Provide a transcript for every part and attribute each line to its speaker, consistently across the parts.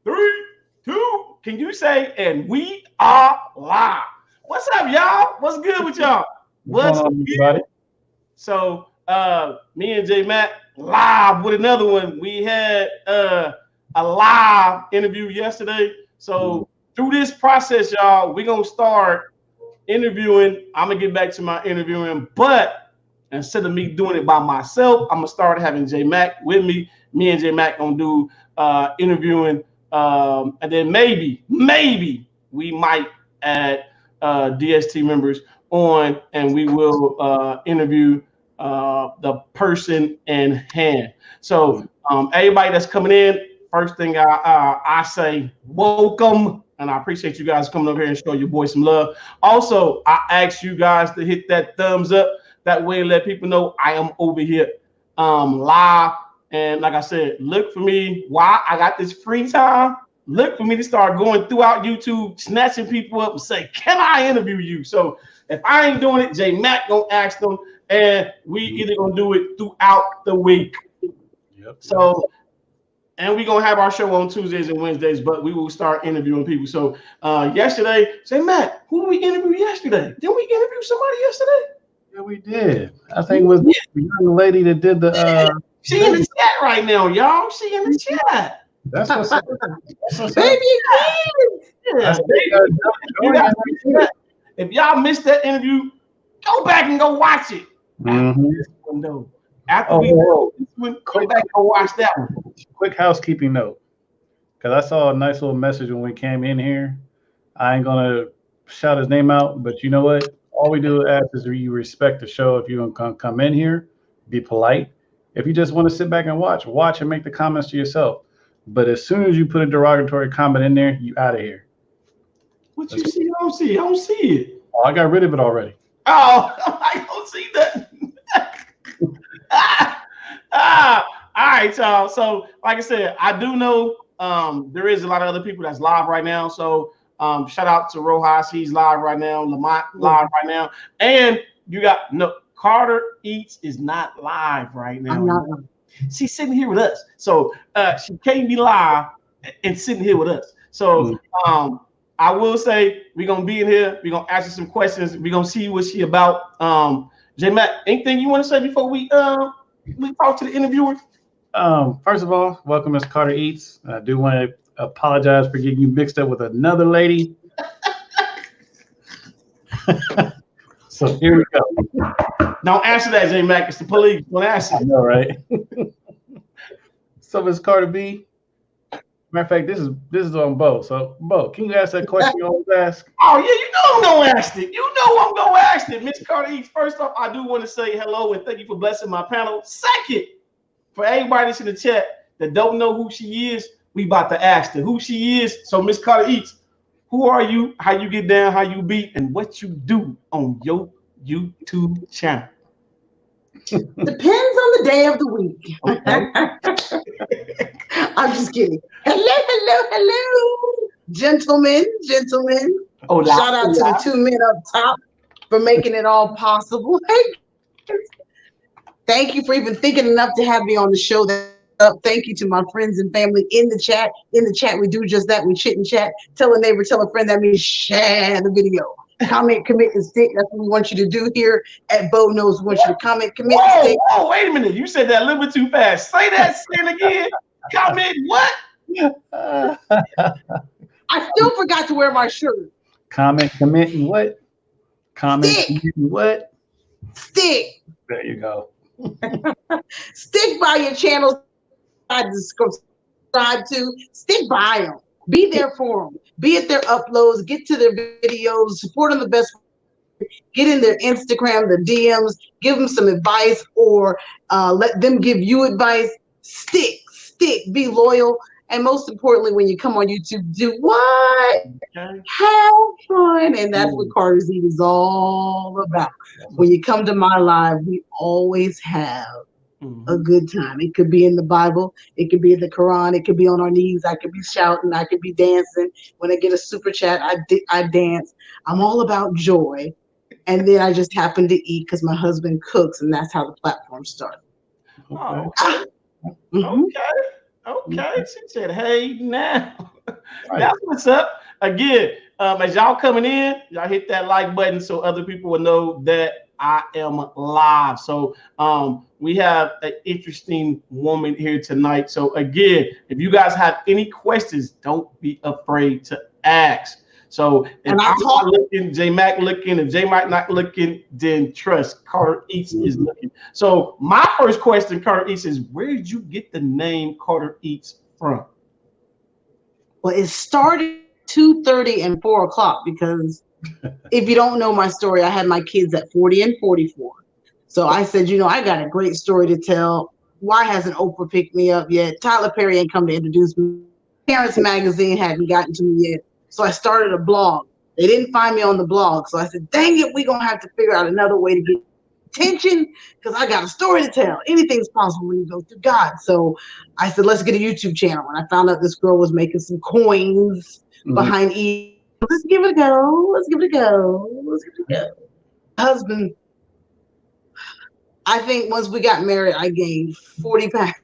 Speaker 1: 3, 2. Can you say, and we are live? What's up, y'all? What's good with y'all?
Speaker 2: What's going on, everybody?
Speaker 1: So, me and J Mac live with another one. We had a live interview yesterday. So, through this process, y'all, we're going to start interviewing. I'm going to get back to my interviewing, but instead of me doing it by myself, I'm going to start having J Mac with me. Me and J Mac going to do interviewing. And then maybe we might add DST members on, and we will interview the person in hand. So everybody that's coming in, first thing I say, welcome, and I appreciate you guys coming over here and show your boy some love. Also, I ask you guys to hit that thumbs up. That way, let people know I am over here live. And like I said, look for me. Why I got this free time? Look for me to start going throughout YouTube, snatching people up and say, can I interview you? So if I ain't doing it, J Mac gonna ask them, and we either gonna do it throughout the week.
Speaker 2: Yep.
Speaker 1: So, and we gonna have our show on Tuesdays and Wednesdays, but we will start interviewing people. So yesterday, J Mac, who did we interview yesterday? Didn't we interview somebody yesterday?
Speaker 2: Yeah, we did. I think it was the young lady that did the.
Speaker 1: She in the chat right now, y'all. She in the chat.
Speaker 2: That's what's up.
Speaker 3: Baby,
Speaker 1: Yeah. If y'all missed that interview, go back and go watch it. After we go this one, go back and go watch that one.
Speaker 2: Quick housekeeping note, because I saw a nice little message when we came in here. I ain't gonna shout his name out, but you know what? All we do ask is you respect the show. If you're gonna come in here, be polite. If you just want to sit back and watch and make the comments to yourself. But as soon as you put a derogatory comment in there, you out of here.
Speaker 1: What you see? I don't see it. I don't see it.
Speaker 2: Oh, I got rid of it already.
Speaker 1: Oh, I don't see that. All right, y'all. So, like I said, I do know there is a lot of other people that's live right now. So, shout out to Rojas. He's live right now. Lamont live right now. And you got Carter Eats is not live right now.
Speaker 3: I'm not.
Speaker 1: She's sitting here with us. So she can't be live and sitting here with us. So I will say we're going to be in here. We're going to ask you some questions. We're going to see what she about. J Mac, anything you want to say before we talk to the interviewer?
Speaker 2: First of all, welcome, Ms. Carter Eats. I do want to apologize for getting you mixed up with another lady. So here we go.
Speaker 1: Don't answer that, J Mac. It's the police. Don't answer.
Speaker 2: I know, right? So, Ms. Carter B. Matter of fact, this is on Bo. So, Bo, can you ask that question you always ask?
Speaker 1: Oh yeah, you know I'm gonna ask it. You know I'm gonna ask it, Miss Carter Eats. First off, I do want to say hello and thank you for blessing my panel. Second, for everybody that's in the chat that don't know who she is, we about to ask her who she is. So, Miss Carter Eats, who are you? How you get down? How you be? And what you do on your YouTube channel?
Speaker 3: Depends on the day of the week.
Speaker 1: Okay.
Speaker 3: I'm just kidding. Hello, gentlemen.
Speaker 1: Oh,
Speaker 3: shout out to the 2 men up top for making it all possible. Hey, thank you for even thinking enough to have me on the show. Thank you to my friends and family in the chat. In the chat, we do just that. We chit and chat. Tell a neighbor, tell a friend. That means share the video. Comment, commit, and stick. That's what we want you to do here at Bo Knows. We want you to comment, commit, and stick.
Speaker 1: Oh, wait a minute. You said that a little bit too fast. Say that again. Comment what?
Speaker 3: I still forgot to wear my shirt.
Speaker 2: Comment, commit, and what? Comment, commit, and what?
Speaker 3: Stick.
Speaker 2: There you go.
Speaker 3: Stick by your channel. Subscribe to. Stick by them. Be there for them. Be at their uploads. Get to their videos. Support them the best. Get in their Instagram, their DMs. Give them some advice, or let them give you advice. Stick. Be loyal. And most importantly, when you come on YouTube, do what? Okay. Have fun. And that's what Carter's Eat is all about. When you come to my live, we always have a good time. It could be in the Bible. It could be in the Quran. It could be on our knees. I could be shouting. I could be dancing. When I get a super chat, I dance. I'm all about joy. And then I just happen to eat because my husband cooks, and that's how the platform started.
Speaker 1: Oh, okay. Okay. She said, hey, now.
Speaker 2: Right.
Speaker 1: That's what's up. Again, as y'all coming in, y'all hit that like button so other people will know that I am live. So we have an interesting woman here tonight. So again, if you guys have any questions, don't be afraid to ask. So if I'm not looking, J Mac looking, if J Mac not looking, then trust Carter Eats is looking. So my first question, Carter Eats, is where did you get the name Carter Eats from?
Speaker 3: Well, it started 2:30 and 4 o'clock because if you don't know my story, I had my kids at 40 and 44. So I said, you know, I got a great story to tell. Why hasn't Oprah picked me up yet? Tyler Perry ain't come to introduce me. Parents Magazine hadn't gotten to me yet. So I started a blog. They didn't find me on the blog. So I said, dang it, we're going to have to figure out another way to get attention because I got a story to tell. Anything's possible when you go through God. So I said, let's get a YouTube channel. And I found out this girl was making some coins behind each. Let's give it a go. Let's give it a go. Let's give it a go. Husband, I think once we got married, I gained 40 pounds.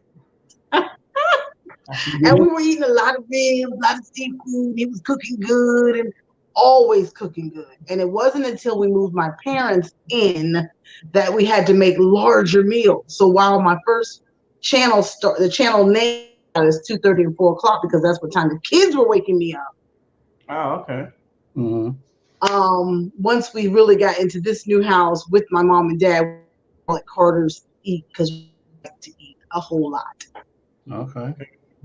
Speaker 3: And we were eating a lot of ribs, a lot of seafood. He was cooking good and always cooking good. And it wasn't until we moved my parents in that we had to make larger meals. So while my first channel the channel name is 2:30 and 4 o'clock because that's what time the kids were waking me up.
Speaker 1: Oh, okay.
Speaker 3: Once we really got into this new house with my mom and dad, we call it Carter's Eat because we like to eat a whole lot.
Speaker 2: Okay.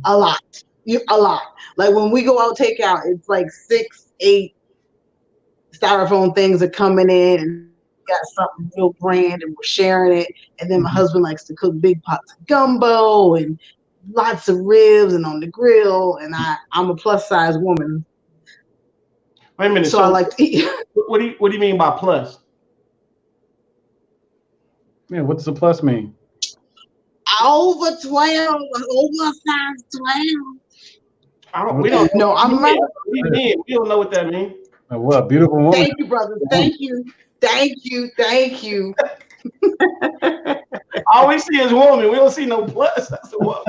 Speaker 3: A lot. A lot. Like when we go out takeout, it's like 6, 8 styrofoam things are coming in and we got something real brand and we're sharing it. And then my husband likes to cook big pots of gumbo and lots of ribs and on the grill. And I'm a plus size woman.
Speaker 1: Wait a minute.
Speaker 3: So I like to eat.
Speaker 1: What do you mean by plus?
Speaker 2: Yeah, what's the plus mean?
Speaker 3: Over 12, oversized 12.
Speaker 1: We don't know.
Speaker 3: I'm right.
Speaker 1: We don't know what that means.
Speaker 2: What beautiful woman.
Speaker 3: Thank you, brother. Thank you. Thank you. Thank you.
Speaker 1: All we see is woman. We don't see no plus. That's a woman.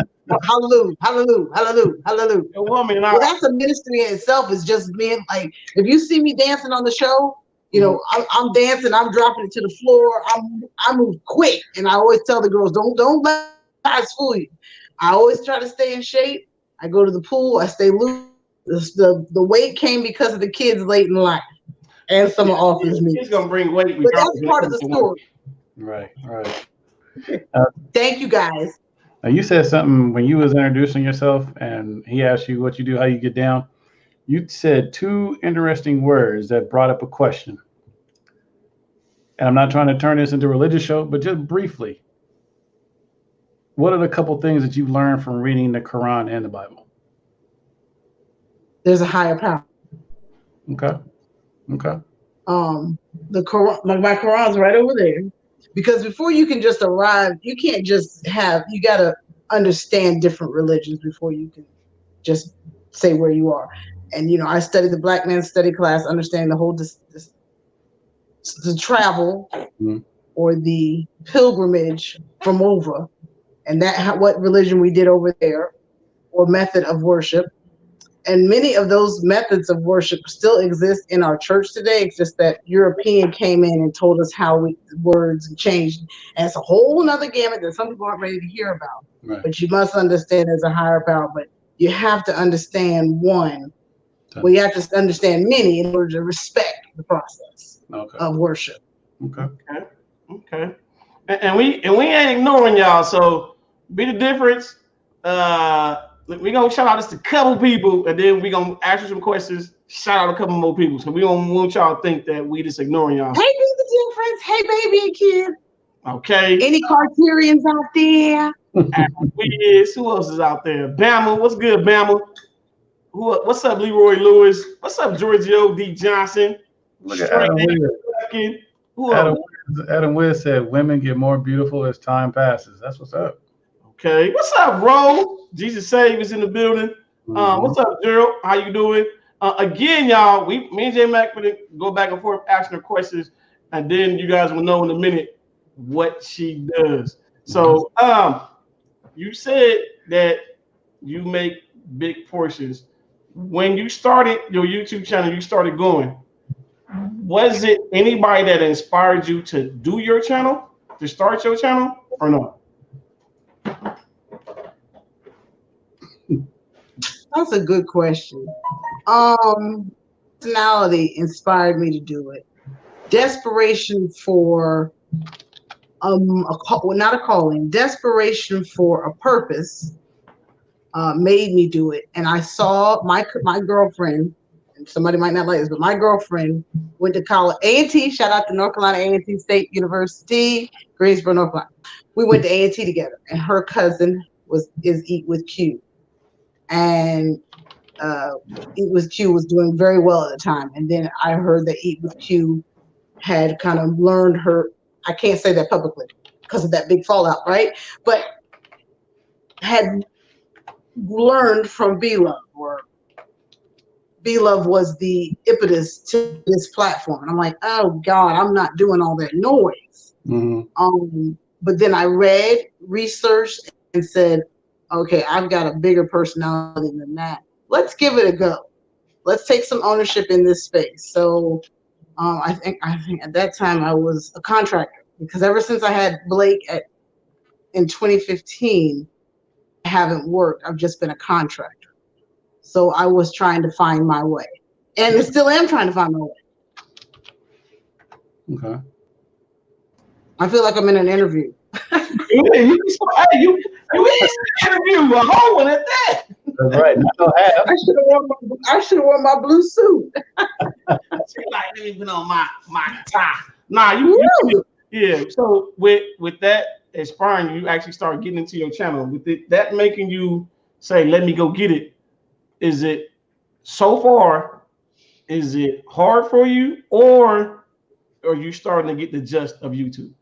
Speaker 3: Hallelujah. Hallelujah. Hallelujah. Hallelujah.
Speaker 1: A woman.
Speaker 3: Well, that's a ministry in itself. Is just being like, if you see me dancing on the show, you know, I'm dancing, I'm dropping it to the floor. I move quick. And I always tell the girls, don't let guys fool you. I always try to stay in shape. I go to the pool, I stay loose. The weight came because of the kids late in life and summer office meetings.
Speaker 1: He's gonna bring weight.
Speaker 3: But that's part of the story.
Speaker 2: Right.
Speaker 3: Thank you guys.
Speaker 2: Now you said something when you was introducing yourself and he asked you what you do, how you get down. You said 2 interesting words that brought up a question. And I'm not trying to turn this into a religious show, but just briefly, what are the couple things that you learned from reading the Quran and the Bible?
Speaker 3: There's a higher power.
Speaker 2: Okay.
Speaker 3: The Quran, like my Quran's right over there. Because before you can just arrive, you can't just you got to understand different religions before you can just say where you are. And, you know, I studied the Black Man Study class, understanding the whole, the travel or the pilgrimage from over, and what religion we did over there or method of worship. And many of those methods of worship still exist in our church today. It's just that European came in and told us how words changed. And it's a whole nother gamut that some people aren't ready to hear about.
Speaker 2: Right.
Speaker 3: But you must understand there's a higher power. But you have to understand one. Well, you have to understand many in order to respect the process of worship.
Speaker 1: Okay. And we ain't ignoring y'all. So be the difference. We're gonna shout out just a couple people, and then we're gonna ask you some questions. Shout out a couple more people. So we don't want y'all to think that we just ignoring y'all.
Speaker 3: Hey, be the difference. Hey, baby and kid.
Speaker 1: Okay.
Speaker 3: Any Carterians out there?
Speaker 1: Who else is out there? Bama. What's good, Bama? What's up, Leroy Lewis? What's up, Giorgio D. Johnson?
Speaker 2: Look at Adam Wiz. Adam Wiz said women get more beautiful as time passes. That's what's up.
Speaker 1: Okay. What's up, Ro? Jesus Save is in the building. What's up, Gerald? How you doing? Again, y'all, me and J Mac gonna go back and forth asking her questions, and then you guys will know in a minute what she does. So, you said that you make big portions. when you started your YouTube channel, you started going. Was it anybody that inspired you to do your channel, to start your channel, or no?
Speaker 3: That's a good question. Personality inspired me to do it. Desperation for not a calling, desperation for a purpose made me do it. And I saw my girlfriend, and somebody might not like this, but my girlfriend went to college, A&T, shout out to North Carolina A&T State University, Greensboro, North Carolina. We went to A&T together, and her cousin is Eat With Q. And Eat With Q was doing very well at the time. And then I heard that Eat With Q had kind of learned her, I can't say that publicly because of that big fallout, right? But had learned from B-Love, or B-Love was the impetus to this platform. And I'm like, oh God, I'm not doing all that noise. Mm-hmm. But then I read, researched, and said, okay, I've got a bigger personality than that. Let's give it a go. Let's take some ownership in this space. So I think at that time I was a contractor, because ever since I had Blake in 2015, I haven't worked. I've just been a contractor. So I was trying to find my way, and I still am trying to find my way.
Speaker 2: Okay.
Speaker 3: I feel like I'm in an interview.
Speaker 1: You interview a whole one at that.
Speaker 2: That's right.
Speaker 3: I should have worn my blue suit.
Speaker 1: She's like, let me put on my tie. Nah, you yeah. So with that inspiring, you actually start getting into your channel. With that making you say, let me go get it. Is it so far? Is it hard for you, or are you starting to get the gist of YouTube?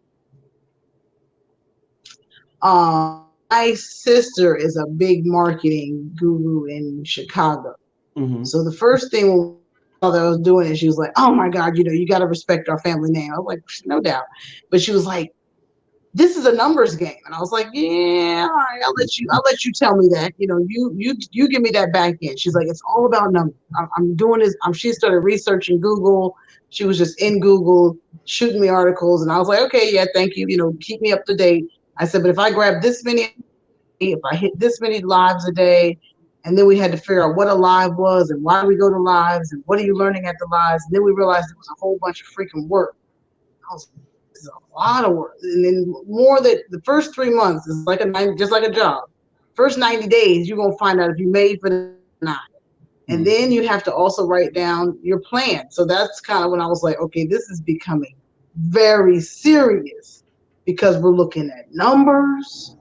Speaker 3: My sister is a big marketing guru in Chicago. Mm-hmm. So the first thing that I was doing is she was like, oh my God, you got to respect our family name. I was like, no doubt. But she was like, this is a numbers game. And I was like, yeah, all right, I'll let you tell me that. You give me that back end. She's like, it's all about numbers. I'm doing this. She started researching Google. She was just in Google shooting me articles. And I was like, okay, yeah, thank you. Keep me up to date. I said, but if I grab this many, if I hit this many lives a day, and then we had to figure out what a live was and why do we go to lives and what are you learning at the lives? And then we realized it was a whole bunch of freaking work. It's a lot of work. And then the first 3 months is just like a job. First 90 days, you're going to find out if you made for it or not. And then you have to also write down your plan. So that's kind of when I was like, okay, this is becoming very serious, because we're looking at numbers.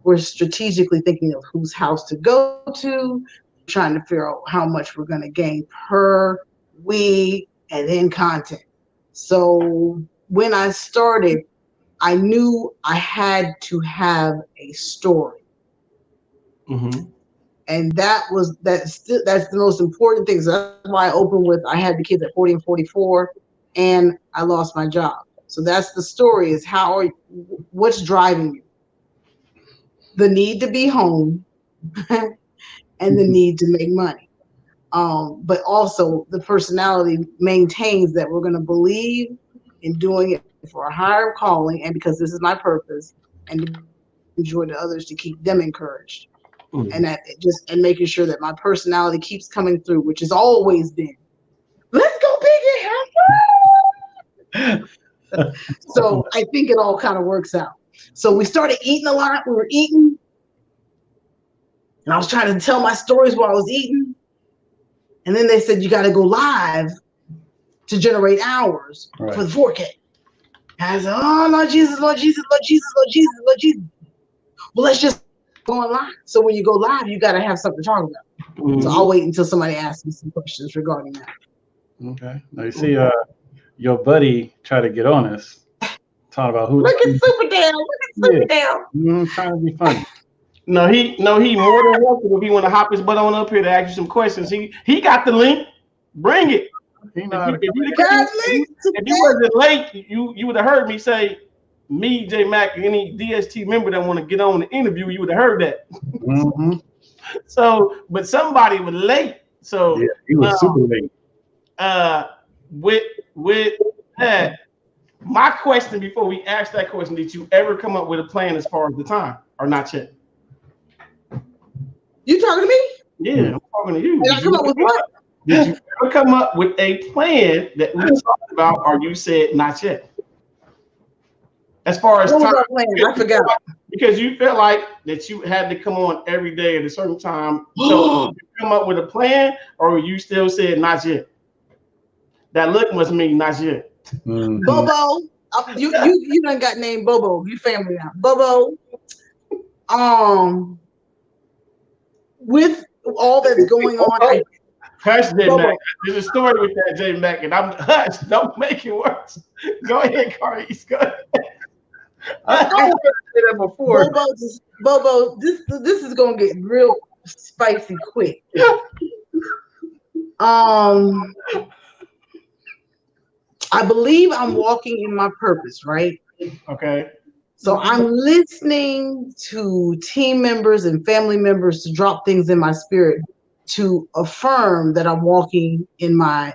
Speaker 3: We're strategically thinking of whose house to go to, trying to figure out how much we're going to gain per week, and then content. So when I started, I knew I had to have a story. Mm-hmm. And that's the most important thing. So that's why I opened with, I had the kids at 40 and 44, and I lost my job. So that's the story, is what's driving you? The need to be home and the need to make money. But also the personality maintains that we're going to believe in doing it for a higher calling, and because this is my purpose, and enjoy to others to keep them encouraged. And and making sure that my personality keeps coming through, which has always been, let's go big and have fun. So I think it all kind of works out. So we started eating a lot. We were eating, and I was trying to tell my stories while I was eating. And then they said, you got to go live to generate hours for the 4K. And I said, oh, Lord Jesus, Lord Jesus, Lord Jesus, Lord Jesus, Lord Jesus. Well, let's just go on live. So when you go live, you got to have something to talk about. Mm-hmm. So I'll wait until somebody asks me some questions regarding that.
Speaker 2: Okay. Now you see your buddy try to get on us. Talking about who.
Speaker 3: Look at Super Dale. Look at Super Dale.
Speaker 2: Trying to be funny.
Speaker 1: No, he more than welcome if he want to hop his butt on up here to ask you some questions. He got the link. Bring it. If you wasn't late, you would have heard me say, me, J Mac, any DST member that want to get on the interview, you would have heard that. Mm-hmm. So, but somebody was late. So
Speaker 2: Yeah, he was super late.
Speaker 1: With that, my question before we ask that question: did you ever come up with a plan as far as the time, or not yet?
Speaker 3: You talking to me?
Speaker 1: Yeah, I'm talking to you.
Speaker 3: And I come up with what?
Speaker 1: Did you ever come up with a plan that we talked about, or you said not yet? As far as
Speaker 3: What was
Speaker 1: time,
Speaker 3: our plan? I forgot.
Speaker 1: because you felt like that you had to come on every day at a certain time. So did you come up with a plan, or you still said not yet? That look must mean not yet.
Speaker 2: Mhm.
Speaker 3: Bobo, you done got named Bobo. You family now. Bobo. With all that's going on,
Speaker 1: Hush, J
Speaker 3: Bobo.
Speaker 1: Mac. There's a story with that, J Mac, and I'm hush. Don't make it worse. Go ahead, Carlos. Go ahead.
Speaker 2: I heard that before.
Speaker 3: Bobo, this is gonna get real spicy quick. I believe I'm walking in my purpose, right?
Speaker 1: Okay.
Speaker 3: So I'm listening to team members and family members to drop things in my spirit to affirm that I'm walking in my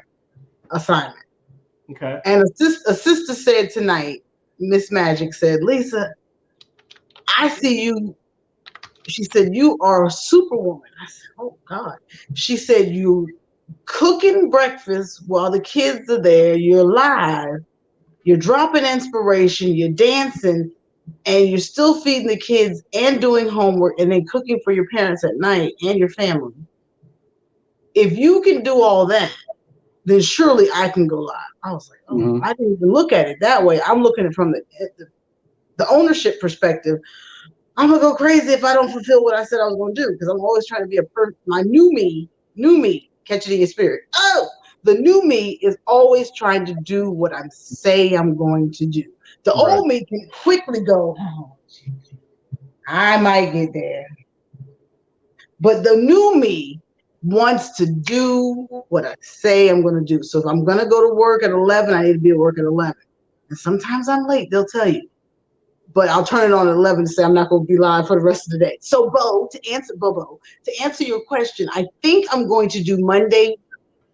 Speaker 3: assignment.
Speaker 1: Okay.
Speaker 3: And a sister said tonight, Miss Magic said, Lisa, I see you. She said, you are a superwoman. I said, oh God. She said, you cooking breakfast while the kids are there. You're live. You're dropping inspiration. You're dancing. And you're still feeding the kids and doing homework and then cooking for your parents at night and your family. If you can do all that, then surely I can go live. I was like, oh, I didn't even look at it that way. I'm looking at it from the ownership perspective. I'm gonna go crazy if I don't fulfill what I said I was gonna do, because I'm always trying to be my new me, catch it in your spirit. Oh, the new me is always trying to do what I say I'm going to do. The old me can quickly go, oh, I might get there. But the new me wants to do what I say I'm going to do. So if I'm going to go to work at 11, I need to be at work at 11. And sometimes I'm late, they'll tell you. But I'll turn it on at 11 to say I'm not going to be live for the rest of the day. So Bobo, to answer your question, I think I'm going to do Monday,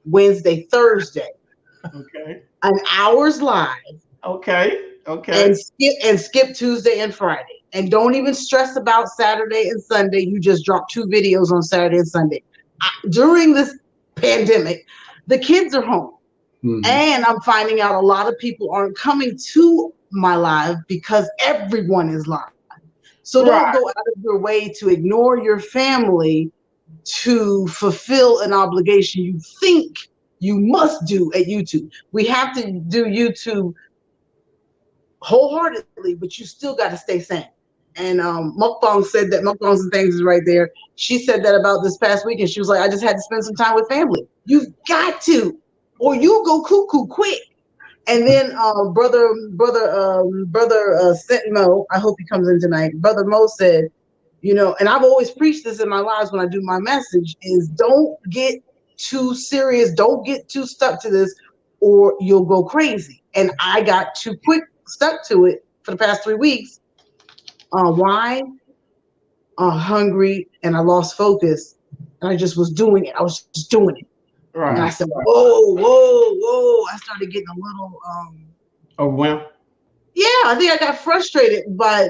Speaker 3: Wednesday, Thursday.
Speaker 1: Okay.
Speaker 3: An hour's live.
Speaker 1: Okay.
Speaker 3: And skip Tuesday and Friday. And don't even stress about Saturday and Sunday. You just drop 2 videos on Saturday and Sunday. During this pandemic, the kids are home. Mm-hmm. And I'm finding out a lot of people aren't coming to my live because everyone is live. So don't go out of your way to ignore your family to fulfill an obligation you think you must do at YouTube. We have to do YouTube wholeheartedly, but you still got to stay sane. And Mukbang said that, Mukbangs and Things is right there. She said that about this past weekend. She was like, I just had to spend some time with family. You've got to, or you'll go cuckoo quick. And then brother Mo, I hope he comes in tonight. Brother Mo said, you know, and I've always preached this in my lives when I do my message, is don't get too serious. Don't get too stuck to this or you'll go crazy. And I got too stuck to it for the past 3 weeks. Why? Hungry, and I lost focus. And I just was doing it. I was just doing it. Right. And I said, whoa. I started getting a little
Speaker 1: overwhelmed.
Speaker 3: Yeah, I think I got frustrated by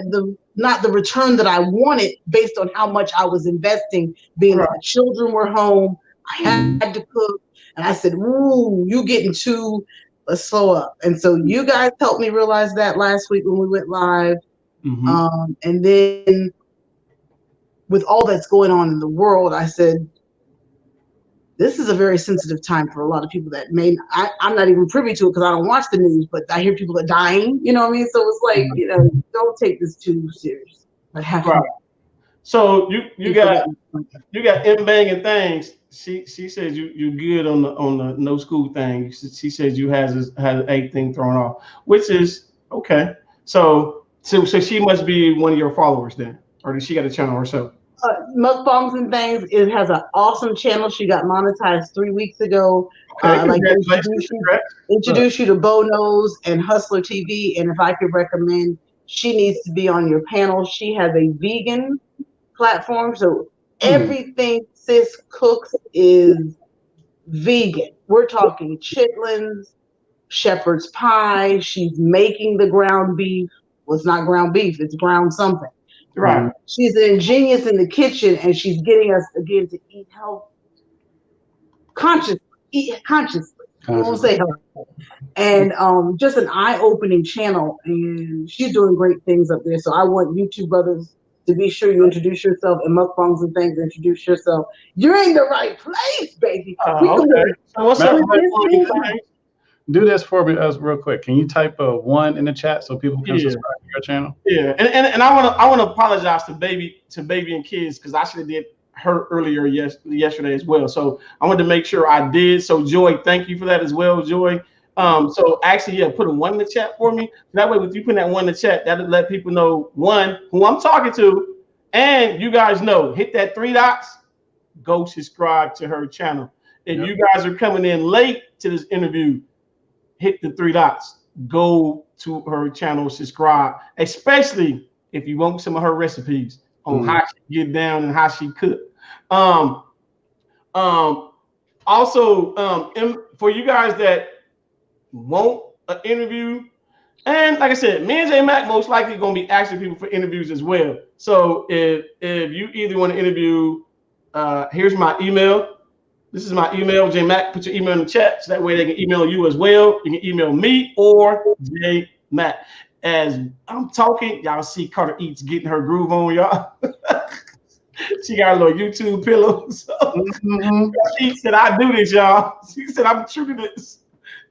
Speaker 3: not the return that I wanted based on how much I was investing, being that the children were home. I had to cook. And I said, ooh, you getting too, let's slow up. And so you guys helped me realize that last week when we went live. Mm-hmm. And then with all that's going on in the world, I said, this is a very sensitive time for a lot of people that I'm not even privy to it because I don't watch the news, but I hear people are dying, you know what I mean? So it's like, you know, don't take this too serious. But
Speaker 1: So you got M banging things. She says you good on the no school thing. She says you has an 8 thing thrown off, which is okay. So she must be one of your followers then, or does she got a channel herself?
Speaker 3: Mukbangs and Things. It has an awesome channel. She got monetized 3 weeks ago.
Speaker 1: Okay,
Speaker 3: like introduce you to Bo Knows and Hustler TV. And if I could recommend, she needs to be on your panel. She has a vegan platform, so everything sis cooks is vegan. We're talking chitlins, shepherd's pie. She's making the ground beef. Well, it's not ground beef, it's ground something.
Speaker 1: Right.
Speaker 3: She's an ingenious in the kitchen, and she's getting us again to eat health consciously. I won't say health. And just an eye-opening channel, and she's doing great things up there. So I want you two brothers to be sure you introduce yourself and mukbangs and things. Introduce yourself. You're in the right place, baby.
Speaker 1: Okay. So what's up?
Speaker 2: Do this for me real quick. Can you type a 1 in the chat so people can subscribe to your channel?
Speaker 1: Yeah, and I want to apologize to baby and kids, because I should have did her earlier yesterday as well. So I wanted to make sure I did. So Joy, thank you for that as well, Joy. So actually, yeah, put a 1 in the chat for me. That way, with you putting that 1 in the chat, that'll let people know, one, who I'm talking to, and you guys know, hit that 3 dots, go subscribe to her channel. If you guys are coming in late to this interview, hit the 3 dots, go to her channel, subscribe, especially if you want some of her recipes on how she get down and how she cook. Also, for you guys that want an interview, and like I said, me and J Mac most likely gonna be asking people for interviews as well. So if you either want to interview, here's my email. This is my email, J Mac. Put your email in the chat so that way they can email you as well. You can email me or J Mac. As I'm talking, y'all see Carter Eats getting her groove on, y'all. She got a little YouTube pillow. So she said, I do this, y'all. She said, I'm true to this.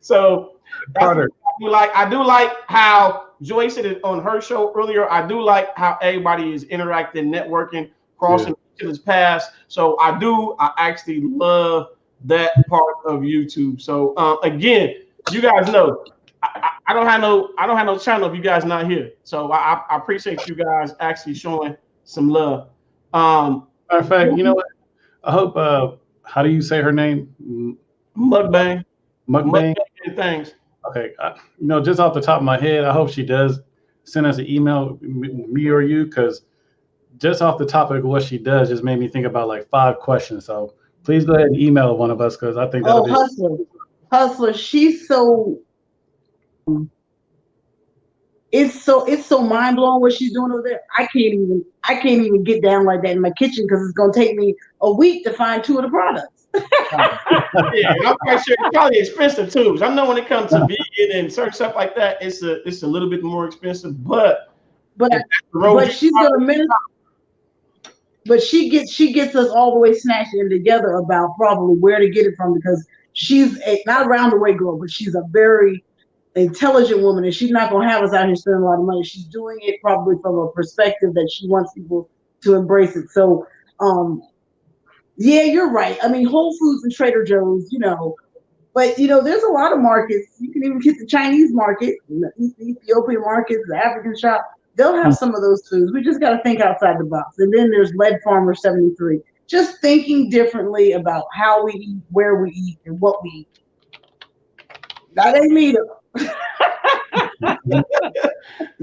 Speaker 1: So Carter, I do like how Joy said it on her show earlier. I do like how everybody is interacting, networking, crossing each other's paths. So I actually love that part of YouTube. So again, you guys know I don't have no channel if you guys not here. So I appreciate you guys actually showing some love.
Speaker 2: Matter of fact, you know what? I hope how do you say her name?
Speaker 1: Mukbang.
Speaker 2: Things. Okay, just off the top of my head, I hope she does send us an email, me or you, because just off the topic of what she does just made me think about like 5 questions. So please go ahead and email one of us, because I think that'll be
Speaker 3: Hustler. She's so it's so mind blowing what she's doing over there. I can't even get down like that in my kitchen, because it's gonna take me a week to find 2 of the products.
Speaker 1: Yeah, I'm quite sure it's probably expensive too. Because I know when it comes to vegan and certain stuff like that, it's a little bit more expensive. But
Speaker 3: she's gonna minister. But she gets us all the way snatched in together about probably where to get it from, because she's not around the way girl, but she's a very intelligent woman, and she's not gonna have us out here spending a lot of money. She's doing it probably from a perspective that she wants people to embrace it. So yeah, you're right. I mean, Whole Foods and Trader Joe's, but there's a lot of markets. You can even get the Chinese market, the Ethiopian markets, the African shop. They'll have some of those foods. We just got to think outside the box. And then there's Lead Farmer 73. Just thinking differently about how we eat, where we eat, and what we eat. That ain't me though.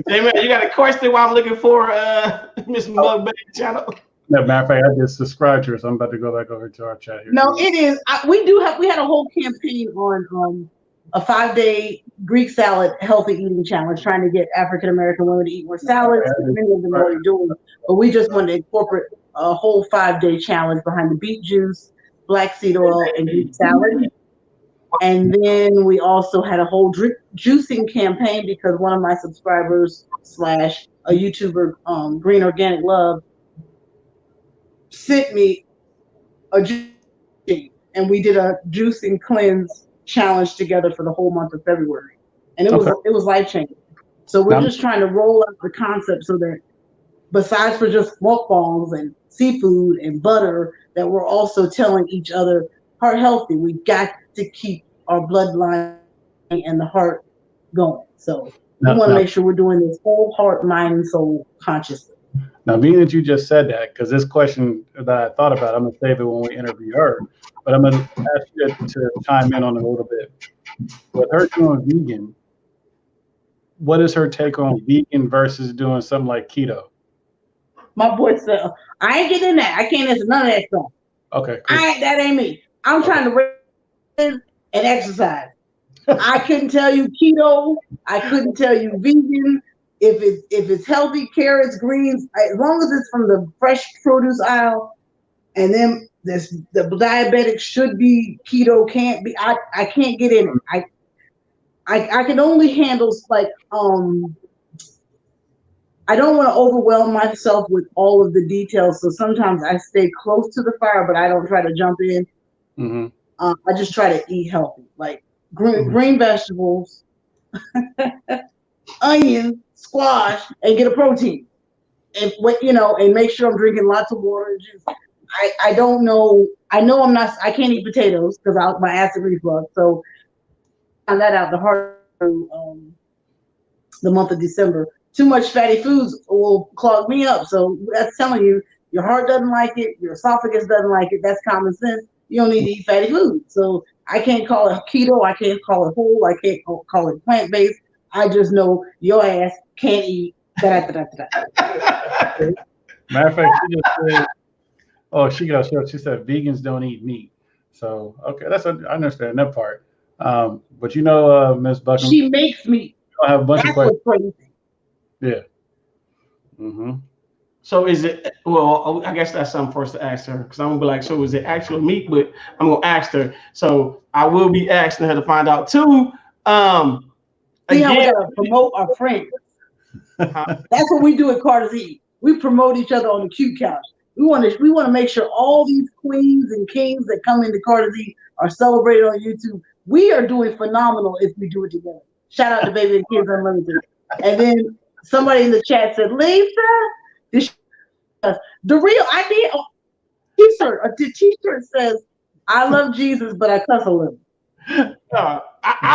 Speaker 1: Hey man, you got a question while I'm looking for Miss Mukbang channel?
Speaker 2: No, matter of fact, I just subscribed to her, so I'm about to go back over to our chat here.
Speaker 3: No, it is. We had a whole campaign on a 5-day Greek salad healthy eating challenge, trying to get African American women to eat more salads. Many of them are already doing, but we just wanted to incorporate a whole 5-day challenge behind the beet juice, black seed oil, and Greek salad. And then we also had a whole juicing campaign, because one of my subscribers / a YouTuber, Green Organic Love, sent me a juicing, and we did a juicing cleanse challenge together for the whole month of February, and it was life-changing. So we're just trying to roll out the concept so that besides for just mukbangs and seafood and butter, that we're also telling each other, heart healthy, we got to keep our bloodline and the heart going. So we want to make sure we're doing this whole heart, mind, and soul consciously.
Speaker 2: Now, being that you just said that, because this question that I thought about, I'm going to save it when we interview her, but I'm going to ask you to chime in on it a little bit. With her doing vegan, what is her take on vegan versus doing something like keto?
Speaker 3: My boy said, I ain't getting in that. I can't answer none of that stuff.
Speaker 2: Okay, cool.
Speaker 3: That ain't me. I'm trying to raise and exercise. I couldn't tell you keto. I couldn't tell you vegan. If it's healthy, carrots, greens, as long as it's from the fresh produce aisle, and then the diabetic should be keto, can't be. I can't get in it. I can only handle like I don't want to overwhelm myself with all of the details, so sometimes I stay close to the fire, but I don't try to jump in.
Speaker 2: Mm-hmm.
Speaker 3: I just try to eat healthy, like green vegetables, onion, squash, and get a protein. And and make sure I'm drinking lots of water and juice. I don't know. I know I'm not. I can't eat potatoes because my acid reflux. So I found that out the hard the month of December. Too much fatty foods will clog me up. So that's telling you your heart doesn't like it, your esophagus doesn't like it. That's common sense. You don't need to eat fatty food. So I can't call it keto. I can't call it whole. I can't call it plant-based. I just know your ass can't eat.
Speaker 2: Matter of fact, she just said, oh, she got short. She said vegans don't eat meat. So, okay, I understand that part. But Ms. Buckham,
Speaker 3: she makes meat.
Speaker 2: I have a bunch of questions. Yeah.
Speaker 1: Mm-hmm. So is it, well, I guess that's something for us to ask her, because I'm going to be like, so is it actual meat? But I'm going to ask her. So I will be asking her to find out too.
Speaker 3: Again, we got to promote our friends. That's what we do at Carter's Eve. We promote each other on the cute couch. We want to make sure all these queens and kings that come into Carter's Eve are celebrated on YouTube. We are doing phenomenal if we do it together. Shout out to Baby and Kids Unlimited. And then somebody in the chat said, Lisa, the real t-shirt. The t-shirt says, I love Jesus, but I cuss a little.
Speaker 1: I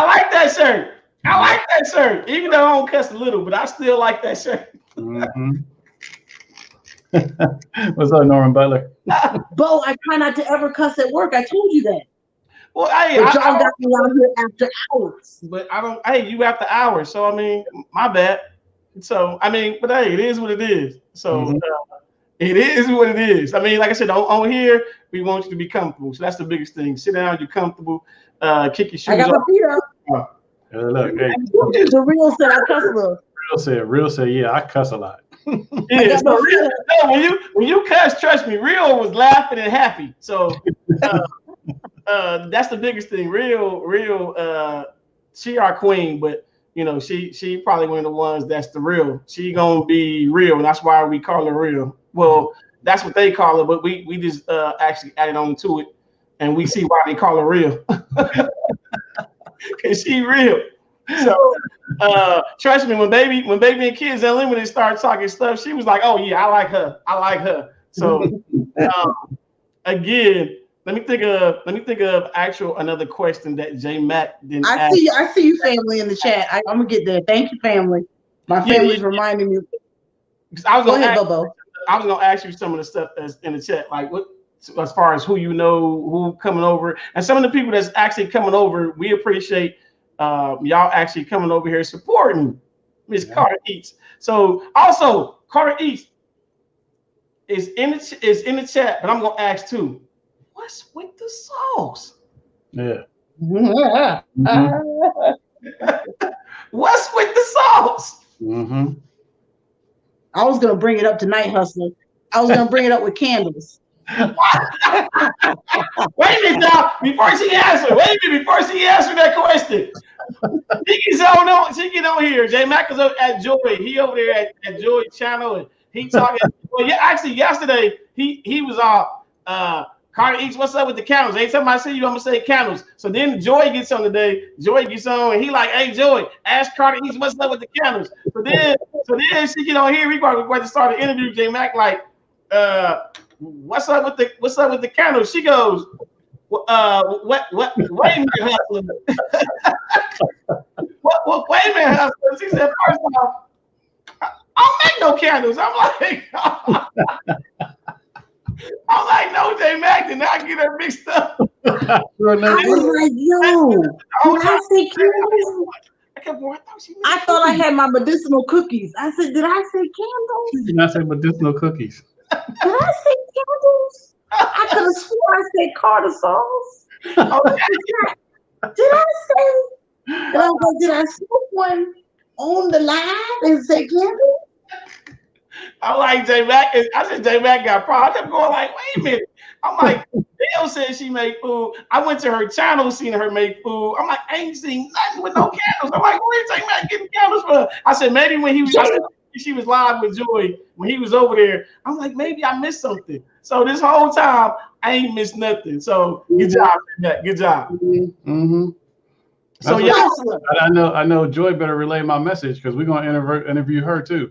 Speaker 1: like that shirt. I like that shirt. Even though I don't cuss a little, but I still like that shirt.
Speaker 2: Mm-hmm. What's up, Norman Butler?
Speaker 3: Bo, I try not to ever cuss at work. I told you that.
Speaker 1: Well,
Speaker 3: y'all got me out here after hours.
Speaker 1: But I don't. Hey, you after hours. So I mean, my bad. So I mean, but hey, it is what it is. So it is what it is. I mean, like I said, on here, we want you to be comfortable. So that's the biggest thing. Sit down, you're comfortable. Kick your shoes off.
Speaker 3: I got my feet up.
Speaker 2: Look, hey.
Speaker 3: The real said I cuss a little.
Speaker 2: Real said, yeah, I cuss a lot.
Speaker 1: Yeah, so real, no, when you cuss, trust me, Real was laughing and happy. So that's the biggest thing. Real, she our queen, but she probably one of the ones that's the real. She gonna be real, and that's why we call her Real. Well, that's what they call her, but we just actually added on to it, and we see why they call her Real. Cause she real. So trust me, when baby and Kids Unlimited started talking stuff, she was like, oh yeah, I like her. So again, let me think of another question that J Mac didn't ask.
Speaker 3: I see you family in the chat. I'm gonna get there. Thank you, family. My family's reminding me.
Speaker 1: I was gonna ask you some of the stuff that's in the chat, like what, as far as who who coming over, and some of the people that's actually coming over. We appreciate y'all actually coming over here supporting Miss Carter Eats. So also Carter Eats is in the chat, but I'm gonna ask too. What's with the sauce?
Speaker 2: Yeah.
Speaker 1: What's with the sauce?
Speaker 2: Mm-hmm.
Speaker 3: I was gonna bring it up tonight, Hustler. I was gonna bring it up with candles.
Speaker 1: Wait a minute, y'all. Before she answered that question, she get on here. J Mac is at Joy. He over there at Joy channel, and he talking. Well, yeah, actually, yesterday he was on. Carter Eats, what's up with the candles? Anytime I see you, I'm gonna say candles. So then Joy gets on today. Joy gets on, and he like, hey Joy, ask Carter Eats what's up with the candles. So then she get on here. We going to start an interview. J Mac like, what's up with the candles? She goes, wait a minute, Hustler. Wait a minute, Hustler. She said, first off, I don't make no candles. I'm like, no, J Mac did not get her mixed up.
Speaker 3: I was like, yo, did I say candles? I thought I had my medicinal cookies. I said, did I say candles?
Speaker 2: She did not say medicinal cookies.
Speaker 3: Did I say candles? I could have sworn I said Carter sauce. Did I say? And I was like, did I smoke one on the live and say candle?
Speaker 1: I'm like, J Mac. I said, J Mac got problems. I kept going like, wait a minute. I'm like, Dale said she made food. I went to her channel, seen her make food. I'm like, I ain't seen nothing with no candles. I'm like, where's J Mac getting candles from? I said, maybe when he was, I said, she was live with Joy when he was over there. I'm like, maybe I missed something. So this whole time, I ain't missed nothing. So good job, Mac. Good job.
Speaker 2: Mm-hmm.
Speaker 1: So
Speaker 2: I know Joy better relay my message because we're gonna interview her too.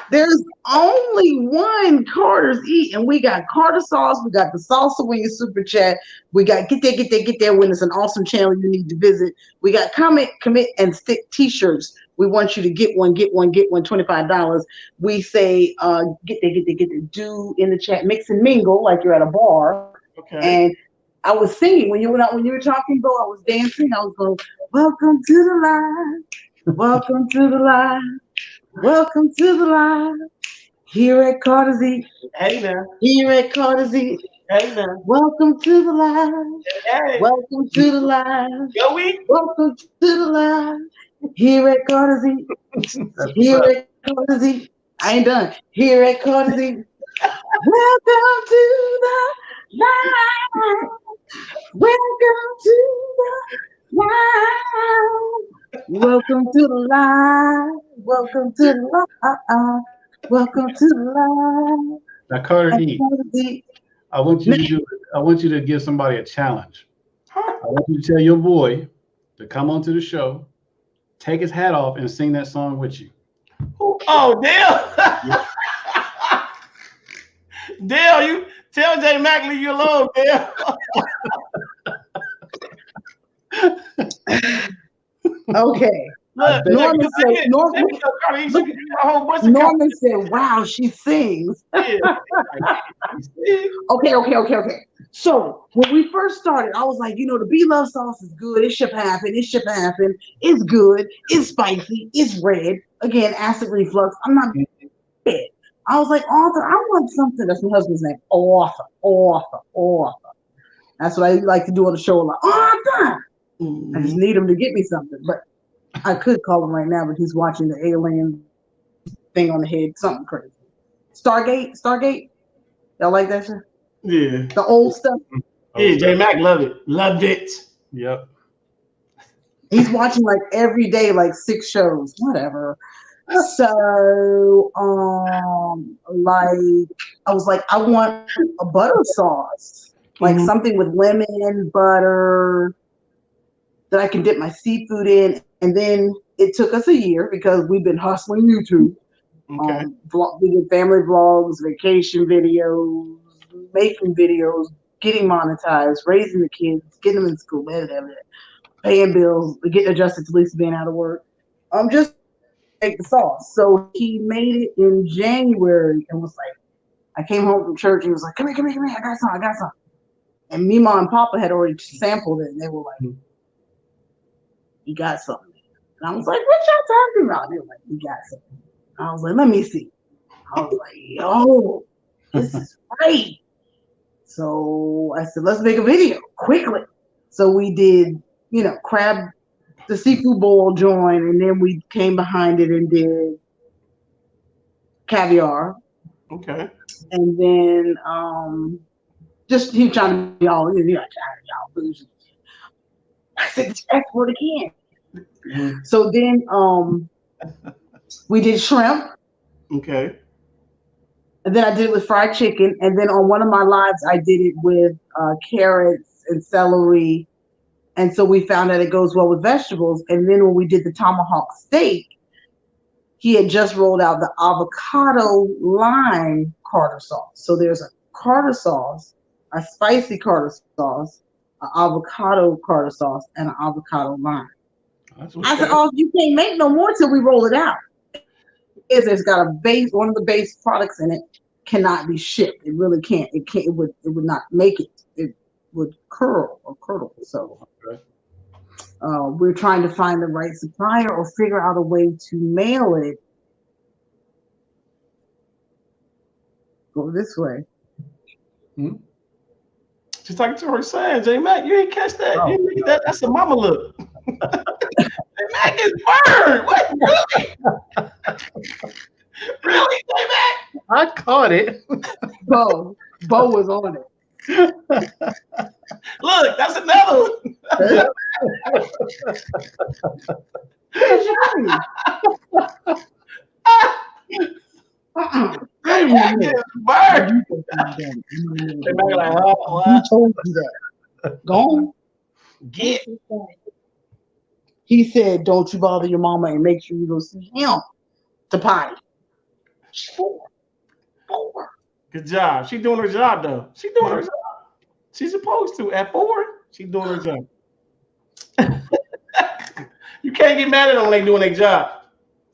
Speaker 3: There's only one Carter's Eat, and we got Carter sauce. We got the salsa when you super chat. We got get there when it's an awesome channel you need to visit. We got comment, commit, and stick T-shirts. We want you to get one, $25. We say get there, do in the chat, mix and mingle like you're at a bar.
Speaker 1: Okay.
Speaker 3: And I was singing when you were talking, Bo. I was dancing. I was going, welcome to the live, welcome to the live. Welcome to the live here at Carter's Eat.
Speaker 1: Hey now.
Speaker 3: Here at Carter's Eat.
Speaker 1: Hey now.
Speaker 3: Welcome to the live.
Speaker 1: Hey.
Speaker 3: Welcome to the live.
Speaker 1: Yo, we.
Speaker 3: Welcome to the live here at Carter's Eat. Here at Carter's Eat. I ain't done. Here at Carter's Eat. Welcome to the live. Welcome to the live. Welcome to the live. Welcome to the live. Welcome to the live.
Speaker 2: Now, Carter E, I want you to give somebody a challenge. I want you to tell your boy to come onto the show, take his hat off, and sing that song with you.
Speaker 1: Oh, Dale. Dale, you tell J Mac leave you alone, Dale.
Speaker 3: Okay.
Speaker 1: Look,
Speaker 3: Norman said, wow, she sings.
Speaker 1: Yeah.
Speaker 3: Okay. So when we first started, I was like, the B-Love sauce is good. It should happen. It's good. It's spicy. It's red. Again, acid reflux. I'm not bad. I was like, Arthur, I want something. That's my husband's name. Arthur. That's what I like to do on the show. Like, Arthur. I just need him to get me something. But I could call him right now, but he's watching the alien thing on the head. Something crazy. Stargate? Y'all like that shit?
Speaker 1: Yeah.
Speaker 3: The old stuff?
Speaker 1: Yeah, J Mac loved it.
Speaker 2: Yep.
Speaker 3: He's watching like every day, like 6 shows, whatever. So, like, I was like, I want a butter sauce, like something with lemon, butter, that I can dip my seafood in. And then it took us a year because we've been hustling YouTube.
Speaker 1: Okay.
Speaker 3: We did family vlogs, vacation videos, making videos, getting monetized, raising the kids, getting them in school, paying bills, getting adjusted to Lisa being out of work. Just make the sauce. So he made it in January and was like, I came home from church and he was like, come here, I got some. And Mima and Papa had already sampled it and they were like, you got something. And I was like, what y'all talking about? They were like, you got something. I was like, let me see. I was like, yo, this is great. So I said, let's make a video quickly. So we did, crab, the seafood bowl joint, and then we came behind it and did caviar.
Speaker 1: Okay.
Speaker 3: And then just he trying to be all, bougie. I said, just ask for it again. So then we did shrimp.
Speaker 1: Okay.
Speaker 3: And then I did it with fried chicken. And then on one of my lives, I did it with carrots and celery. And so we found that it goes well with vegetables. And then when we did the tomahawk steak, he had just rolled out the avocado lime Carter sauce. So there's a Carter sauce, a spicy Carter sauce, an avocado Carter sauce, and an avocado lime. I said, oh, you can't make no more till we roll it out. It's got a base, one of the base products in it cannot be shipped. It really can't. It would not make it. It would curdle. So we're trying to find the right supplier or figure out a way to mail it. Go this way.
Speaker 1: She's talking to her son, J Mac. You ain't catch that. You ain't that. That's a mama look. J Mac is burned. What? Really? Really, J Mac?
Speaker 2: I caught it.
Speaker 3: Bo was on it.
Speaker 1: Look, that's another one. J Mac is burned. J Mac like, oh,
Speaker 3: Who told you that? Go on.
Speaker 1: get.
Speaker 3: He said, "Don't you bother your mama and make sure you go see him to potty." Four.
Speaker 1: Good job. She doing her job though. She doing her job. She's supposed to. At 4, she's doing her job. You can't get mad at them when they doing their job.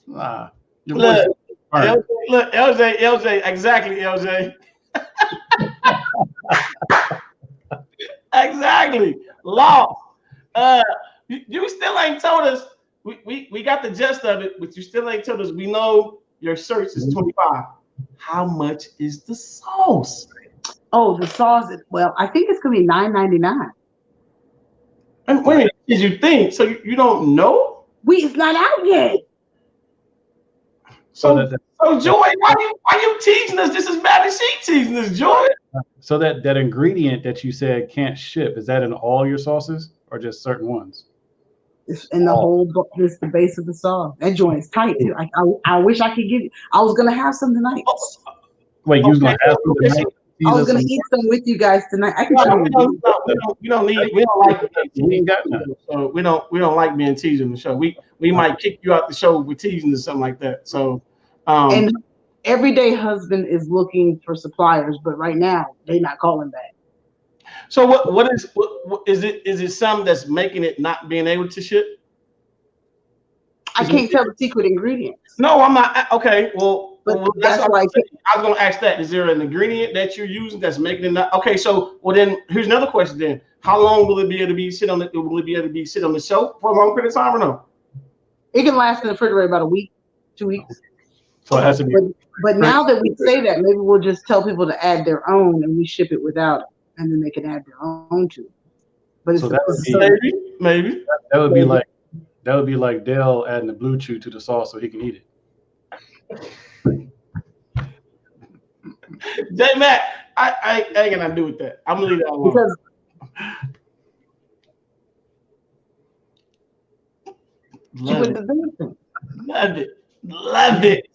Speaker 2: Nah,
Speaker 1: Look, LJ, exactly, LJ. Exactly. Law. You still ain't told us. We got the gist of it, but you still ain't told us. We know your search is 25. How much is the sauce?
Speaker 3: Oh, the sauce. Well, I think it's gonna be $9.99.
Speaker 1: And wait, did you think? So you don't know?
Speaker 3: It's not out yet.
Speaker 1: So Joy, why you teasing us just as bad as she teasing us, Joy?
Speaker 2: So that ingredient that you said can't ship, is that in all your sauces or just certain ones?
Speaker 3: It's in the whole. It's the base of the sauce. That joint's tight too. I wish I could give you. I was gonna have some tonight.
Speaker 2: Wait, you was gonna have some tonight?
Speaker 3: I was gonna eat some with you guys tonight. I can show you.
Speaker 1: We don't like
Speaker 2: We ain't got none.
Speaker 1: so we don't like being teased on the show. We might kick you out the show with teasing or something like that. So
Speaker 3: and everyday husband is looking for suppliers, but right now they're not calling back.
Speaker 1: So what is it? Is it something that's making it not being able to ship?
Speaker 3: I can't tell the secret ingredients.
Speaker 1: No, I'm not. Okay, well,
Speaker 3: that's why
Speaker 1: I was going to ask that. Is there an ingredient that you're using that's making it not? Okay, so then here's another question. Then, how long will it be able to be sit on the? Will it be able to be sit on the shelf for a long period of time or no?
Speaker 3: It can last in the refrigerator about a week, 2 weeks.
Speaker 2: So it has to be.
Speaker 3: But now that we say that, maybe we'll just tell people to add their own, and we ship it without it, and then they can add their own to it. But it's
Speaker 2: So that would be
Speaker 1: maybe
Speaker 2: that would be like Dale adding the blue chew to the sauce so he can eat it.
Speaker 1: J Mac, I ain't gonna do with that. I'm gonna leave that alone.
Speaker 3: Because
Speaker 1: Love it.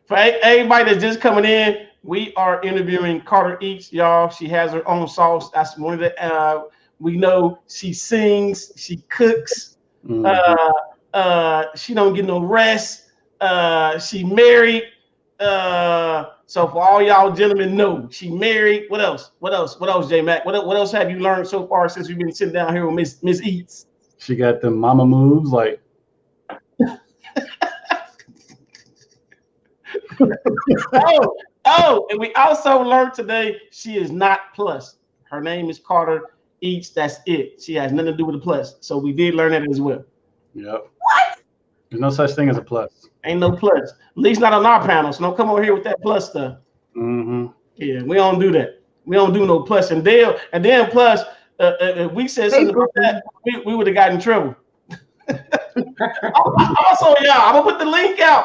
Speaker 1: For everybody that's just coming in, we are interviewing Carter Eats, y'all. She has her own sauce. That's one of the we know she sings, she cooks, she don't get no rest. She married. So for all y'all gentlemen know, she married. What else? J Mac? What else have you learned so far since we've been sitting down here with Miss Eats?
Speaker 2: She got the mama moves like.
Speaker 1: And we also learned today she is not plus. Her name is Carter Eats. That's it. She has nothing to do with the plus. So we did learn that as well.
Speaker 2: Yep.
Speaker 3: what?
Speaker 2: There's no such thing as a plus.
Speaker 1: Ain't no plus. At least not on our panel. So don't come over here with that plus stuff.
Speaker 2: Mm-hmm.
Speaker 1: Yeah, we don't do that. We don't do no plus. And then plus, if we said something about that, we would have gotten in trouble. Also, yeah, I'm gonna put the link out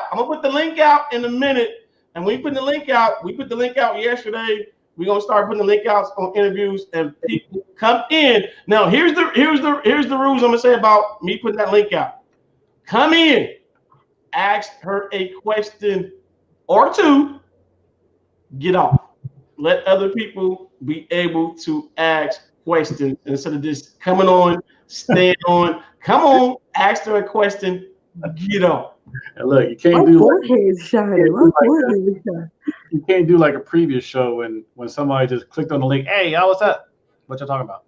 Speaker 1: in a minute. And when we put the link out yesterday. We're gonna start putting the link outs on interviews, and people come in. Now, here's the rules I'm gonna say about me putting that link out. Come in, ask her a question or two, get off. Let other people be able to ask questions instead of just coming on, staying on. Come on, ask her a question, get off.
Speaker 2: And look, you can't do like a previous show when somebody just clicked on the link. Hey, y'all, what's up? What y'all talking about?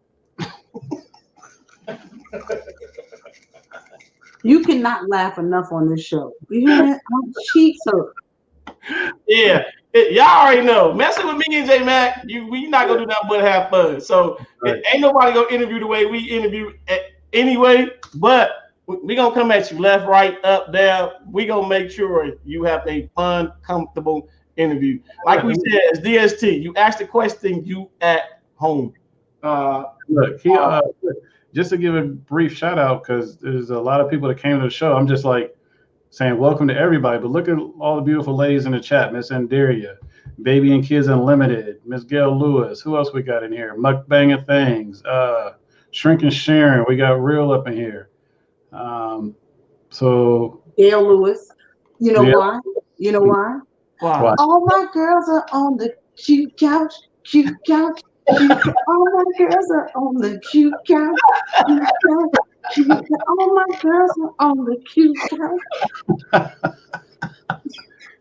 Speaker 3: You cannot laugh enough on this show. You hear that? Cheeks hurt.
Speaker 1: Yeah, y'all already know. Messing with me and J Mac, we not gonna do nothing but have fun. So ain't nobody gonna interview the way we interview anyway. But we gonna come at you left, right, up, down. We gonna make sure you have a fun, comfortable interview. Like we said, as DST, you ask the question, you at home.
Speaker 2: Look, he just to give a brief shout out, because there's a lot of people that came to the show. I'm just like saying welcome to everybody, but look at all the beautiful ladies in the chat. Miss Andaria, Baby and Kids Unlimited, Miss Gail Lewis. Who else we got in here? Mukbanging Things, Shrink and Sharon. We got Real up in here. So
Speaker 3: Gail Lewis. You know
Speaker 2: Yeah.
Speaker 3: why? You know why?
Speaker 1: Wow.
Speaker 3: All my girls are on the cute couch, cute couch. All my girls are on the cute couch, cute couch. All my girls are on the cute couch.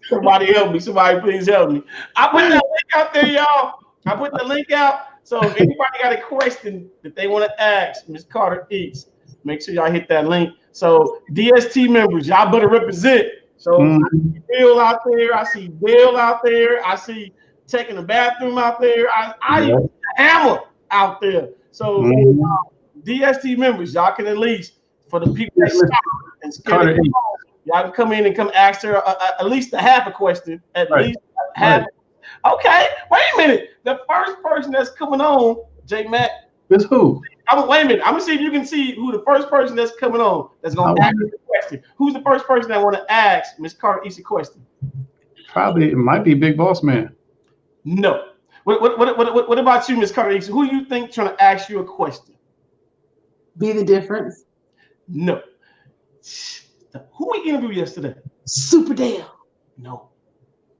Speaker 1: Somebody help me. Somebody please help me. I put that link out there, y'all. I put the link out. So if anybody got a question that they want to ask Ms. Carter Eats, make sure y'all hit that link. So DST members, y'all better represent. So I see Bill out there. I see Bill out there. I see taking the bathroom out there. I see Hammer out there. So DST members, y'all can at least, for the people that stop and scared, y'all can come in and come ask her at least a half a question. At least half. Okay, wait a minute. The first person that's coming on, J Mac.
Speaker 2: Is who?
Speaker 1: Wait a minute. I'm gonna see if you can see who the first person that's coming on that's gonna ask the question. Who's the first person that want to ask Ms. Carter East a question?
Speaker 2: Probably it might be Big Boss Man.
Speaker 1: No. What about you, Ms. Carter East? Who you think trying to ask you a question?
Speaker 3: Be the difference.
Speaker 1: No. Who we interviewed yesterday?
Speaker 3: Super Dale.
Speaker 1: No.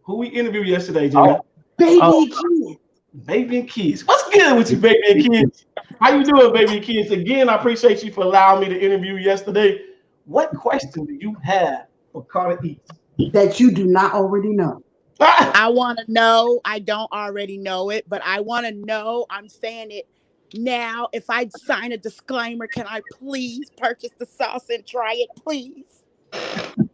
Speaker 1: Who we interviewed yesterday, Jimmy?
Speaker 3: Baby and Kids.
Speaker 1: Baby and Kids. What's good with you, Baby and Kids? How you doing, Baby and Kids? Again, I appreciate you for allowing me to interview yesterday. What question do you have for Carter Eats?
Speaker 3: That you do not already know.
Speaker 4: I want to know. I don't already know it, but I want to know. I'm saying it now. If I sign a disclaimer, can I please purchase the sauce and try it, please?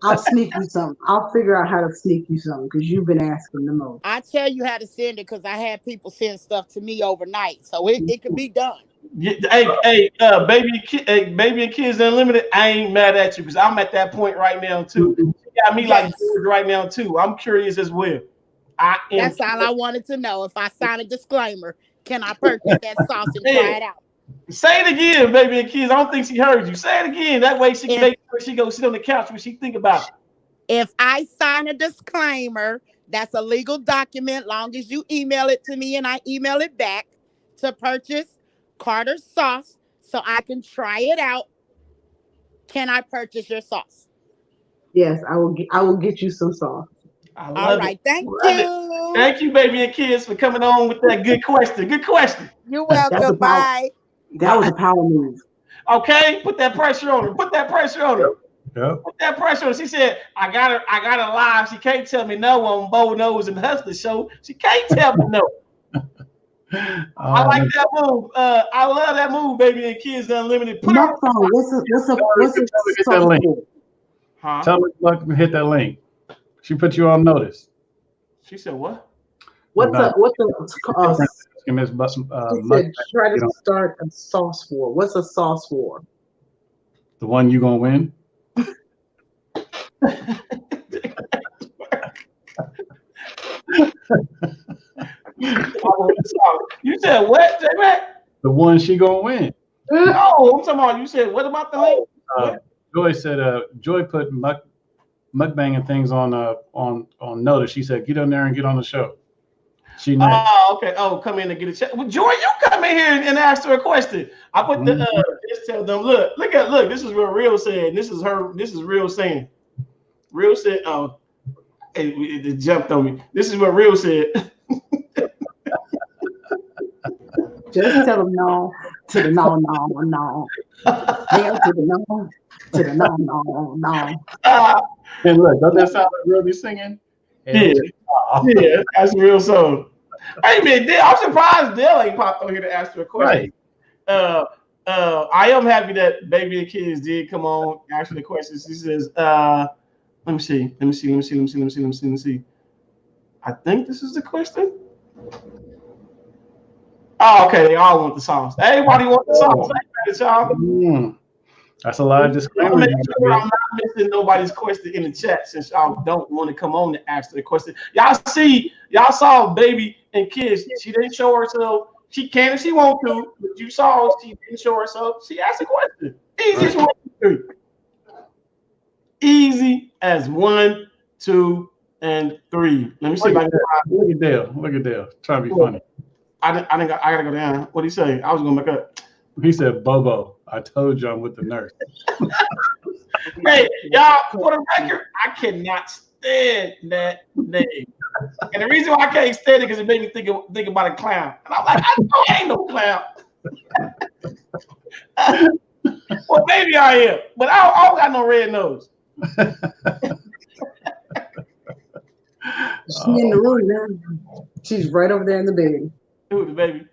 Speaker 3: I'll sneak you something. I'll figure out how to sneak you something because you've been asking the most.
Speaker 4: I tell you how to send it because I had people send stuff to me overnight, so it could be done.
Speaker 1: Hey, Baby and Kids Unlimited, I ain't mad at you because I'm at that point right now too. You got me like George right now too. I'm curious as well.
Speaker 4: That's all I wanted to know. If I sign a disclaimer, can I purchase that sauce and try it out?
Speaker 1: Say it again, Baby and Kids. I don't think she heard you. Say it again. That way she can make sure she go sit on the couch when she think about it.
Speaker 4: If I sign a disclaimer, that's a legal document, long as you email it to me and I email it back to purchase Carter's sauce so I can try it out. Can I purchase your sauce?
Speaker 3: Yes, I will get you some sauce.
Speaker 4: All right, thank you.
Speaker 1: Thank you, Baby and Kids, for coming on with that good question. Good question.
Speaker 4: You're welcome. Bye.
Speaker 3: That was a power move.
Speaker 1: Okay, put that pressure on her. Put that pressure on her.
Speaker 2: Yep.
Speaker 1: Put that pressure on her. She said, I got her live. She can't tell me no on Bo Nose and Hustler show. She can't tell me no. I like that move. I love that move, Baby and Kids Unlimited. Put
Speaker 3: My phone. What's
Speaker 2: that link?
Speaker 1: Huh?
Speaker 2: Tell her to hit that link. She put you on notice.
Speaker 1: She said what?
Speaker 3: What's
Speaker 2: Try
Speaker 3: to start a sauce for. What's a sauce for?
Speaker 2: The one you gonna win?
Speaker 1: You said what, J-Mac?
Speaker 2: The one she gonna win.
Speaker 1: No, I'm talking about. You said what about the link?
Speaker 2: Joy said. Joy put mukbanging things on notice. She said, "Get in there and get on the show." She knows.
Speaker 1: Oh, okay. Oh, come in and get a check. Well, Joy, you come in here and ask her a question. I put the just tell them, look. This is what Real said. This is Real saying. Real said, oh, it jumped on me. This is what Real said.
Speaker 3: Just tell them no to the no. Yeah, to the no.
Speaker 2: And look, don't that sound like Real be singing?
Speaker 1: Yeah, that's a real song. Hey man, I'm surprised Dale ain't popped on here to ask her a question. Right. I am happy that Baby and Kids did come on answer the questions. She says, let me see. I think this is the question. Oh, okay. They all want the sauce. Everybody want the sauce. Y'all.
Speaker 2: That's a lot of
Speaker 1: I'll
Speaker 2: disclaimers.
Speaker 1: make sure I'm not missing nobody's question in the chat since y'all don't want to come on to ask the question. Y'all saw Baby and Kiss. She didn't show herself. She can if she want to, but you saw she didn't show herself. She asked a question. Easiest 1, 2, 3. Easy as 1, 2, and 3. Let me see if I can.
Speaker 2: Look at Dale. Look at Dale. Trying to be funny.
Speaker 1: I gotta go down. What did he say? I was gonna make up.
Speaker 2: He said, "Bobo, I told you I'm with the nurse."
Speaker 1: Hey, y'all, for the record, I cannot stand that name. And the reason why I can't stand it because it made me think about a clown. And I'm like, I know I ain't no clown. Well, maybe I am, but I don't got no red nose.
Speaker 3: She's in the room now. She's right over there in the bed.
Speaker 1: Who, the baby?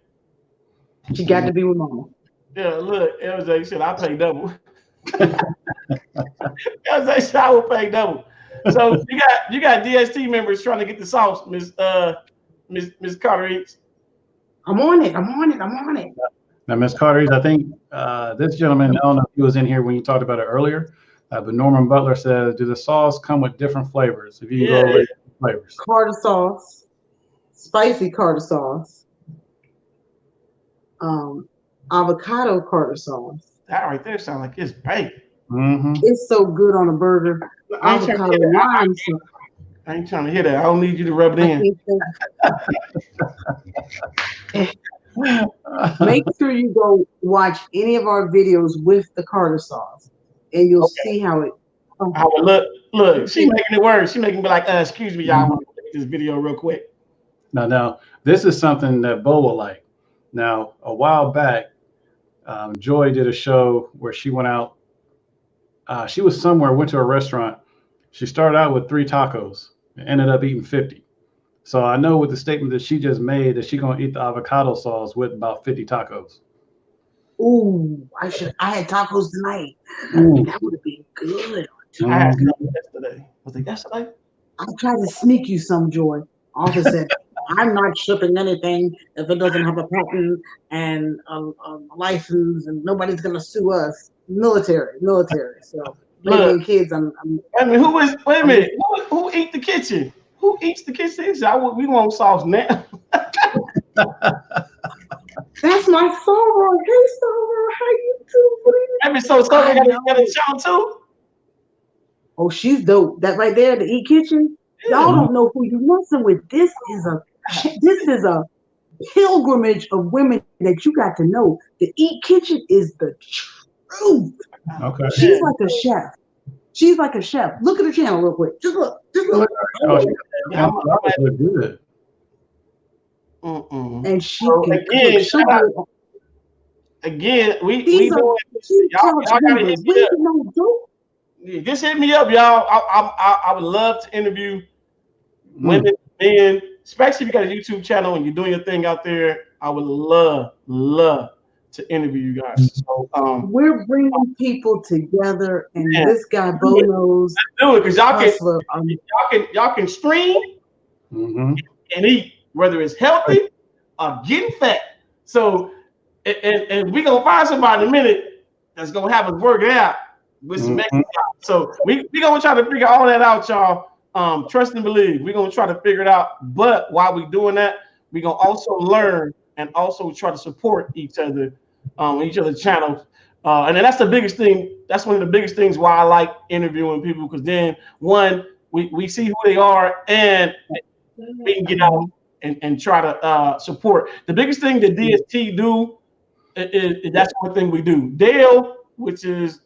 Speaker 3: She got to be with mama.
Speaker 1: Yeah, look, LJ said I pay double. LJ said I will pay double. So you got DST members trying to get the sauce, Miss Carter Eats.
Speaker 3: I'm on it.
Speaker 2: Now, Ms. Carter, I think this gentleman, I don't know if he was in here when you talked about it earlier, but Norman Butler says, do the sauce come with different flavors? If you can go over flavors.
Speaker 3: Carter sauce, spicy Carter sauce, avocado Carter sauce.
Speaker 1: That right there sounds like it's baked.
Speaker 2: Mm-hmm.
Speaker 3: It's so good on a burger. Avocado lime sauce.
Speaker 1: I ain't trying to hear that. I don't need you to rub it in.
Speaker 3: Make sure you go watch any of our videos with the Carter sauce, and you'll see how it.
Speaker 1: How it look. She making it worse. She making me like, excuse me, y'all. I want to make this video real quick.
Speaker 2: Now, this is something that Bo will like. Now, a while back, Joy did a show where she went out. She was somewhere, went to a restaurant. She started out with 3 tacos and ended up eating 50. So I know with the statement that she just made that she's gonna eat the avocado sauce with about 50 tacos.
Speaker 3: Ooh, I had tacos tonight. That would have been good.
Speaker 1: I had tacos yesterday. Was it yesterday?
Speaker 3: I tried to sneak you some, Joy. Officer said, I'm not shipping anything if it doesn't have a patent and a license, and nobody's gonna sue us. Military. So, look, kids, I mean,
Speaker 1: wait a minute. Who eat the kitchen? Who eats the kitchen? We want sauce now.
Speaker 3: That's my Soror. Hey, Soror, how you doing?
Speaker 1: I mean, so got a show too.
Speaker 3: Oh, she's dope. That right there, the Eat Kitchen. Y'all don't know who you're messing with. This is a pilgrimage of women that you got to know. The Eat Kitchen is the truth.
Speaker 2: Okay.
Speaker 3: She's like a chef. Look at her channel real quick. Just look.
Speaker 2: Oh, she good.
Speaker 3: And she
Speaker 1: again, we doing y'all gotta hit me up. Just hit me up, y'all. I would love to interview women, men, especially if you got a YouTube channel and you're doing your thing out there. I would love to interview you guys. So
Speaker 3: we're bringing people together, and this guy Bo knows.
Speaker 1: Let's do it because y'all can stream and eat, whether it's healthy or getting fat. So and we gonna find somebody in a minute that's gonna have us work it out with some exercise. So we gonna try to figure all that out, y'all. Trust and believe. We're gonna try to figure it out. But while we doing that, we gonna also learn and also try to support each other on each other's channels. And then that's the biggest thing. That's one of the biggest things why I like interviewing people, because then one, we see who they are and we can get out and try to support. The biggest thing that DST do is that's one thing we do. Dale, which is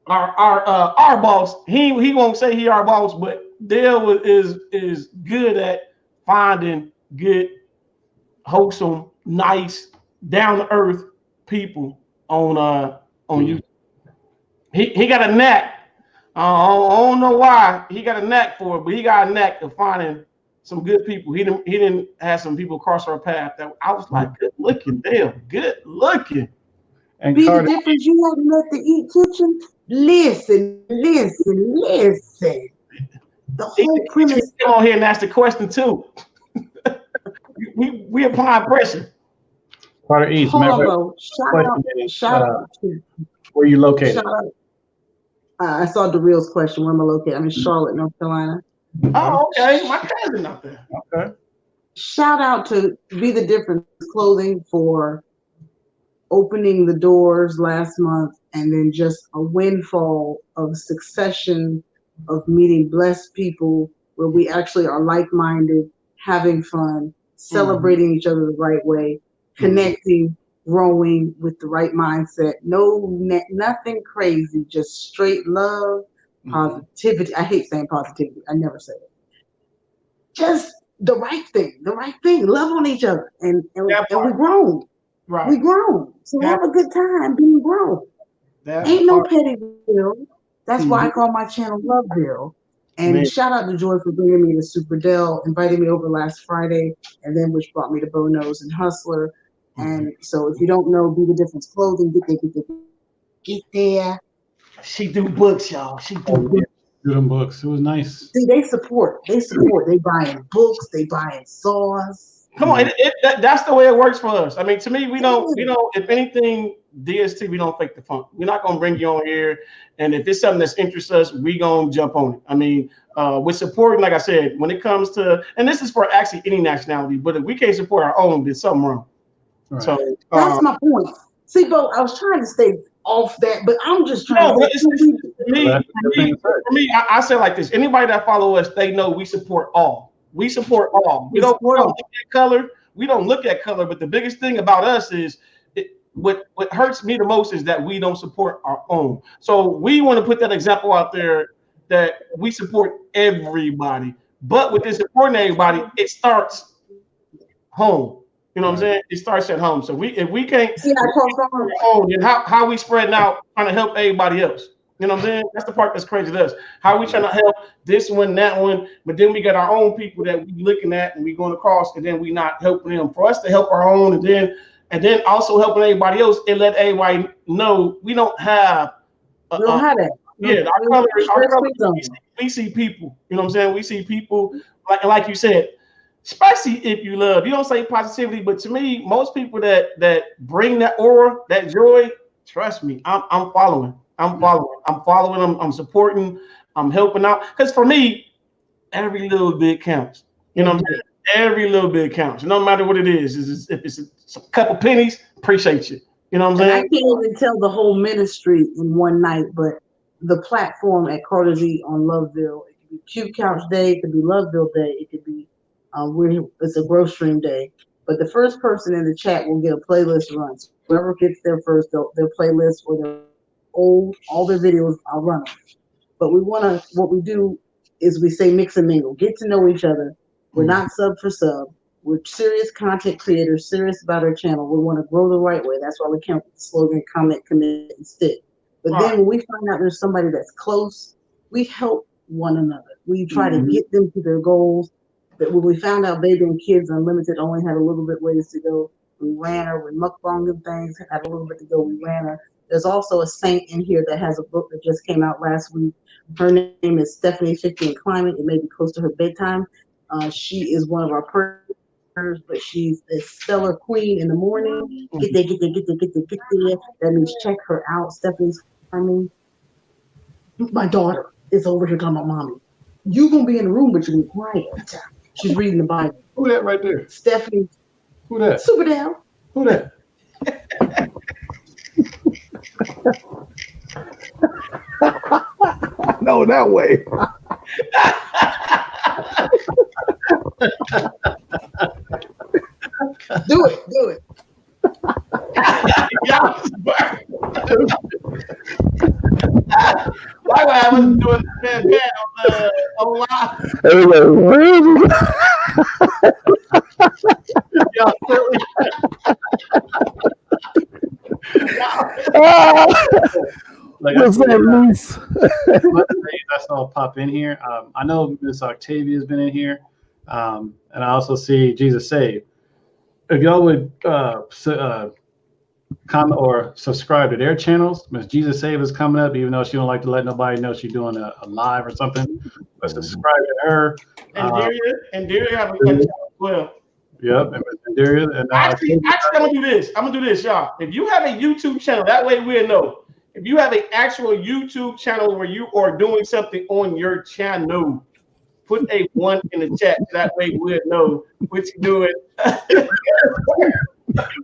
Speaker 1: our boss, he won't say he our boss, but Dale is good at finding good, wholesome, nice, down to earth people on YouTube. He got a knack. I don't know why he got a knack for it, but he got a knack of finding some good people. He didn't have some people cross our path that I was like, good looking, Dale, good looking.
Speaker 2: And
Speaker 3: be
Speaker 2: Carter,
Speaker 3: the difference you haven't met the Eat Kitchen. Listen. The whole premise.
Speaker 1: Come on here and ask the question too. we applying pressure.
Speaker 2: Carter East.
Speaker 3: Hold on, bro. Shout out to
Speaker 2: Where you located?
Speaker 3: Shout out. I saw DeReal's question. Where am I located? I'm in Charlotte, North Carolina.
Speaker 1: Oh, okay. My cousin out there.
Speaker 2: Okay.
Speaker 3: Shout out to Be the Difference Clothing for opening the doors last month, and then just a windfall of succession of meeting blessed people where we actually are like-minded, having fun, celebrating each other the right way, connecting, growing with the right mindset. Nothing crazy, just straight love, positivity. I hate saying positivity. I never say it. Just the right thing. Love on each other, and we grown.
Speaker 1: Right.
Speaker 3: We grown. So have a good time being grown. Ain't no Pettyville. That's why I call my channel Loveville. And shout out to Joy for bringing me to Superdell, inviting me over last Friday, and then which brought me to Bo Nose and Hustler. And so if you don't know Be the Difference Clothing, get there. She do books, y'all. She do books.
Speaker 2: Do them books. It was nice.
Speaker 3: See, they support. They buying books. They buying sauce.
Speaker 1: Come on, that's the way it works for us. I mean, to me, we don't. If anything, DST, we don't fake the funk. We're not gonna bring you on here, and if it's something that's interests us, we gonna jump on it. I mean, with supporting, like I said, when it comes to, and this is for actually any nationality, but if we can't support our own, there's something wrong. Right. So
Speaker 3: that's my point. See, Bo, I was trying to stay off that, but I'm just trying to.
Speaker 1: For me, I say like this: anybody that follow us, they know we support all. We support all. We don't look at color. We don't look at color. But the biggest thing about us is what hurts me the most is that we don't support our own. So we want to put that example out there that we support everybody. But with this supporting everybody, it starts home. You know what I'm saying? It starts at home. So if we can't support our own, then how we spreading out trying to help everybody else? You know what I'm saying? That's the part that's crazy to us. How are we trying to help this one, that one, but then we got our own people that we looking at and we going across, and then we not helping them. For us to help our own, and then also helping everybody else, and let everybody know we don't have.
Speaker 3: We don't have that.
Speaker 1: Yeah, our colors, we see people. You know what I'm saying? We see people like you said. Especially if you love. You don't say positivity, but to me, most people that bring that aura, that joy, trust me, I'm following. I'm following them. I'm supporting. I'm helping out. Because for me, every little bit counts. You know what I'm saying? Every little bit counts. No matter what it is. If it's a couple pennies, appreciate you. You know what I'm saying?
Speaker 3: I can't even tell the whole ministry in one night, but the platform at Carter Z on Loveville, it could be Cute Couch Day, it could be Loveville Day, it could be it's a Growth Stream Day. But the first person in the chat will get a playlist run. So whoever gets there first, their playlist or their all their videos, I'll run them. But what we do is we say mix and mingle, get to know each other. We're not sub for sub. We're serious content creators, serious about our channel. We want to grow the right way. That's why we count the slogan, comment, commit, and stick. But then when we find out there's somebody that's close, we help one another. We try to get them to their goals. But when we found out Baby and Kids Unlimited only had a little bit ways to go, we ran her. We mukbanged them things, had a little bit to go, we ran her. There's also a saint in here that has a book that just came out last week. Her name is Stephanie 50 and Climate. It may be close to her bedtime. She is one of our prayers, but she's a stellar queen in the morning. Get there. That means check her out. Stephanie's Climate. My daughter is over here talking about mommy. You gonna be in the room, but you're quiet. She's reading the Bible.
Speaker 2: Who that right there?
Speaker 3: Stephanie.
Speaker 2: Who that?
Speaker 3: Superdell.
Speaker 2: Who that? No, that way.
Speaker 3: Do it.
Speaker 1: Why I was doing that on live?
Speaker 2: What's up, Luis? I saw pop in here. I know Miss Octavia's been in here, and I also see Jesus Save. If y'all would comment or subscribe to their channels, Miss Jesus Save is coming up, even though she don't like to let nobody know she's doing a live or something. But subscribe to her.
Speaker 1: And Daria have a good as well.
Speaker 2: Yep, and Daria. And
Speaker 1: actually, I'm gonna do this. y'all. If you have a YouTube channel, that way we'll know. if you have an actual YouTube channel where you are doing something on your channel, put a 1 in the chat. That way we'll know what you're doing.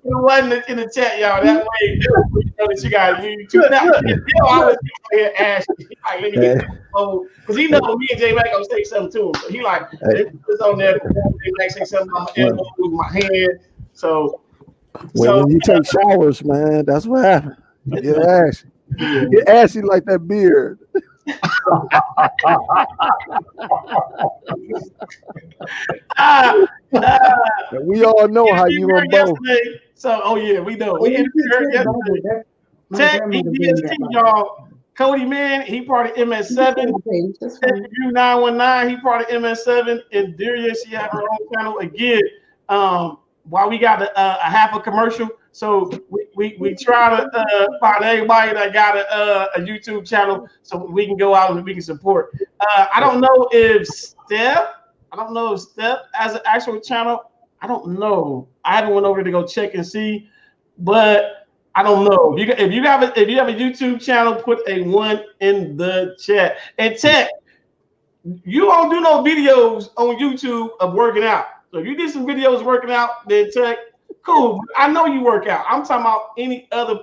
Speaker 1: One in the chat, y'all. That way we know that you got YouTube. Now, I was here asking, like, let me get that phone, because he knows me and J Mac gonna say something to him. So he like, it's on there. J Mac say something about my elbow with my hand. So
Speaker 5: when you take showers, man, that's what happens. Get ashy. Get ashy like that beard. We all know how you gonna bow.
Speaker 1: So, oh yeah, we know. We interviewed yesterday. Tech, he DST, y'all. Cody, man, he part of MS7. Interview 919, he part of MS7. And Darius, she have her own channel again. While we got a half a commercial, so we try to find everybody that got a YouTube channel so we can go out and we can support. I don't know if Steph has an actual channel. I don't know. I haven't went over to go check and see, but I don't know. If you have a YouTube channel, put a 1 in the chat. And Tech, you don't do no videos on YouTube of working out. So if you did some videos working out, then Tech, cool. I know you work out. I'm talking about any other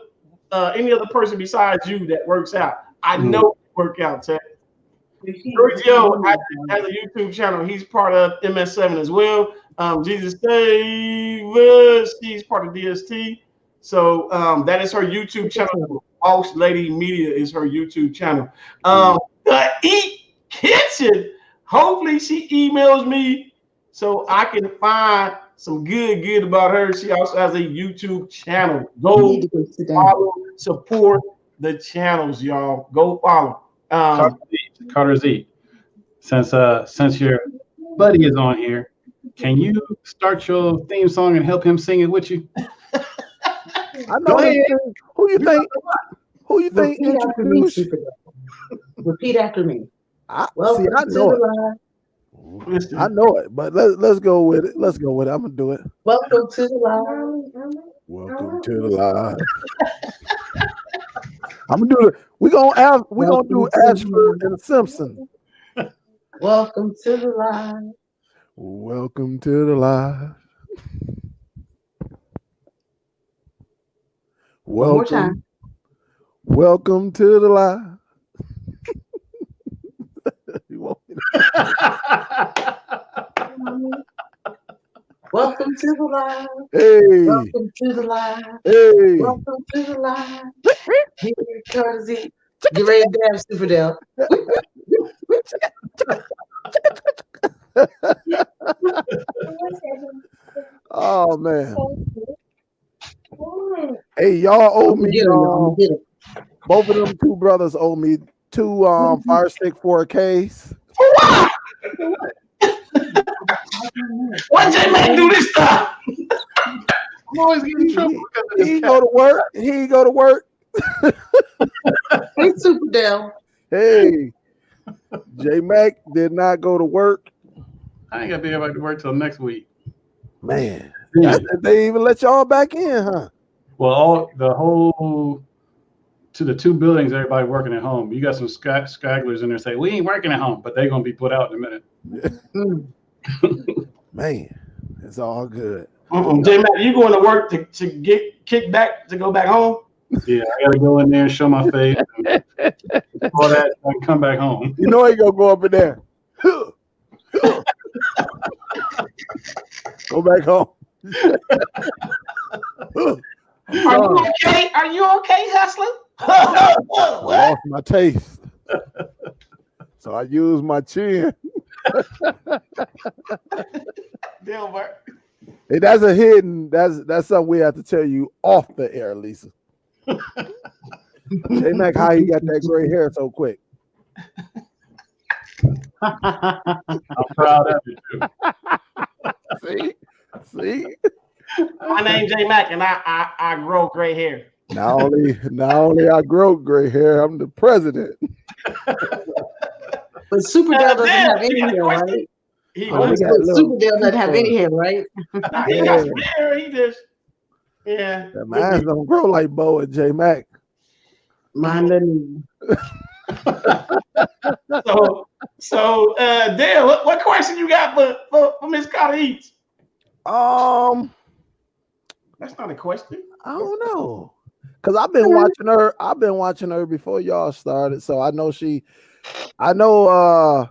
Speaker 1: person besides you that works out. I know you work out, Tech. Giorgio has a YouTube channel. He's part of MS7 as well. Jesus Save Us, she's part of DST. So that is her YouTube channel. Boss Lady Media is her YouTube channel. The Eat Kitchen. Hopefully she emails me so I can find some good about her. She also has a YouTube channel. Go follow, support the channels, y'all. Go follow.
Speaker 2: Carter's Eat. Since your buddy is on here, can you start your theme song and help him sing it with you?
Speaker 5: I know. Who you think?
Speaker 3: Repeat after me.
Speaker 5: I know it. I know it, but let's go with it. I'm gonna do it.
Speaker 3: Welcome to the live.
Speaker 5: Welcome to the live. I'm gonna do it. We're gonna do Ashford and Simpson.
Speaker 3: Welcome to the live.
Speaker 5: Welcome to the live.
Speaker 3: One more time.
Speaker 5: Welcome to the live.
Speaker 3: Welcome to the live.
Speaker 5: Hey.
Speaker 3: Welcome to the live.
Speaker 5: Hey.
Speaker 3: Welcome to the live. Here comes it. Get ready to dance, Super Dell.
Speaker 5: Oh man. Hey, y'all owe me. Both of them two brothers owe me 2 Fire Stick 4Ks.
Speaker 1: Why J Mac do this stuff? I'm always getting in trouble because of this.
Speaker 5: He go to work.
Speaker 3: Hey, Super Dell.
Speaker 5: Hey, J Mac did not go to work.
Speaker 2: I ain't gonna be able to work till next week.
Speaker 5: Man, they even let y'all back in, huh?
Speaker 2: Well, to the 2 buildings, everybody working at home. You got some scagglers in there say, we ain't working at home, but they're going to be put out in a minute.
Speaker 5: Man, it's all good.
Speaker 1: J Mac, you going to work to get kicked back to go back home?
Speaker 2: Yeah, I got to go in there and show my face and all that and come back home.
Speaker 5: You know he going to go up in there. Go back home.
Speaker 1: Are you okay, hustler?
Speaker 5: I lost my taste, so I use my chin.
Speaker 1: Dilbert.
Speaker 5: Hey, that's a hidden. That's something we have to tell you off the air, Lisa. J Mac, how he got that gray hair so quick?
Speaker 2: I'm proud of you.
Speaker 5: See.
Speaker 1: My name's J Mac, and I grow gray hair.
Speaker 5: Not only I grow gray hair, I'm the president.
Speaker 3: But Super Dell doesn't have any hair, right? Super Dell doesn't have any hair, right?
Speaker 1: He got some hair. He just, yeah.
Speaker 5: Mine don't grow like Bo and J Mac.
Speaker 3: Mine doesn't.
Speaker 1: So Dale, what question you got for Miss Carter Eats? That's not a question.
Speaker 5: I don't know, cause I've been watching her. I've been watching her before y'all started, so I know she. I know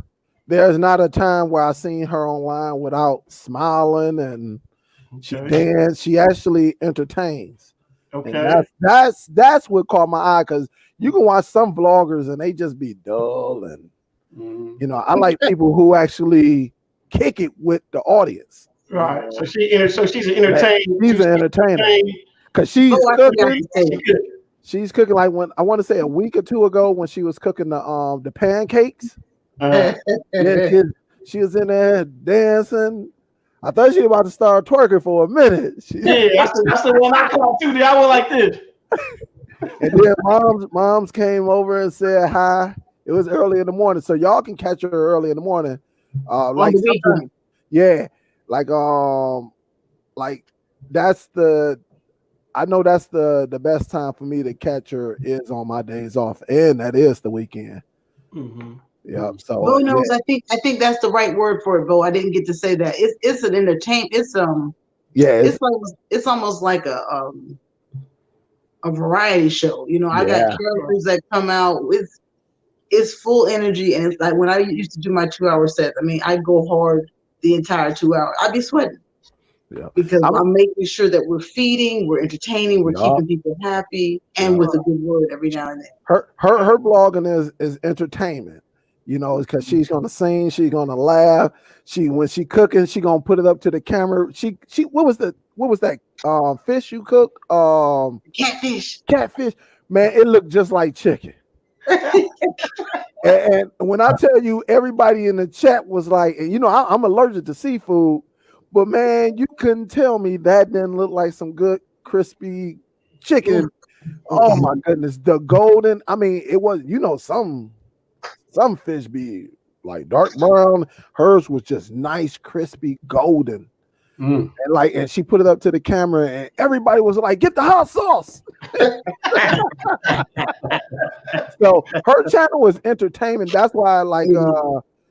Speaker 5: there's not a time where I seen her online without smiling and she dance. She actually entertains.
Speaker 1: Okay,
Speaker 5: and that's what caught my eye, because you can watch some vloggers and they just be dull, and you know, I like people who actually kick it with the audience.
Speaker 1: Right. So she's an entertainer.
Speaker 5: She's an entertainer because she's cooking. She's cooking like when I want to say a week or two ago when she was cooking the pancakes. Yeah, she was in there dancing. I thought she was about to start twerking for a minute.
Speaker 1: That's the one I caught too. I went like this.
Speaker 5: And then moms came over and said hi. It was early in the morning, so y'all can catch her early in the morning. Like that's the. I know that's the best time for me to catch her is on my days off, and that is the weekend.
Speaker 1: Mm-hmm.
Speaker 5: Yeah. So
Speaker 3: Bo knows. I think that's the right word for it, Bo. I didn't get to say that. It's an entertainment. It's almost like a variety show. You know, I got characters that come out with. It's full energy, and it's like when I used to do my 2-hour set. I mean, I go hard the entire 2 hours. I'd be sweating. Yeah. Because I'm making sure that we're feeding, we're entertaining, we're keeping people happy, and with a good word every now and then.
Speaker 5: Her blogging is entertainment, you know, because she's gonna sing, she's gonna laugh. When she cooking, she gonna put it up to the camera. She what was that fish you cook? Catfish. Man, it looked just like chicken. and when I tell you, everybody in the chat was like, you know, I'm allergic to seafood. But man, you couldn't tell me that didn't look like some good crispy chicken. Oh my goodness, the golden. I mean, it was, you know, some fish be like dark brown. Hers was just nice, crispy, golden. And she put it up to the camera, and everybody was like, "Get the hot sauce." So her channel was entertainment. That's why I like.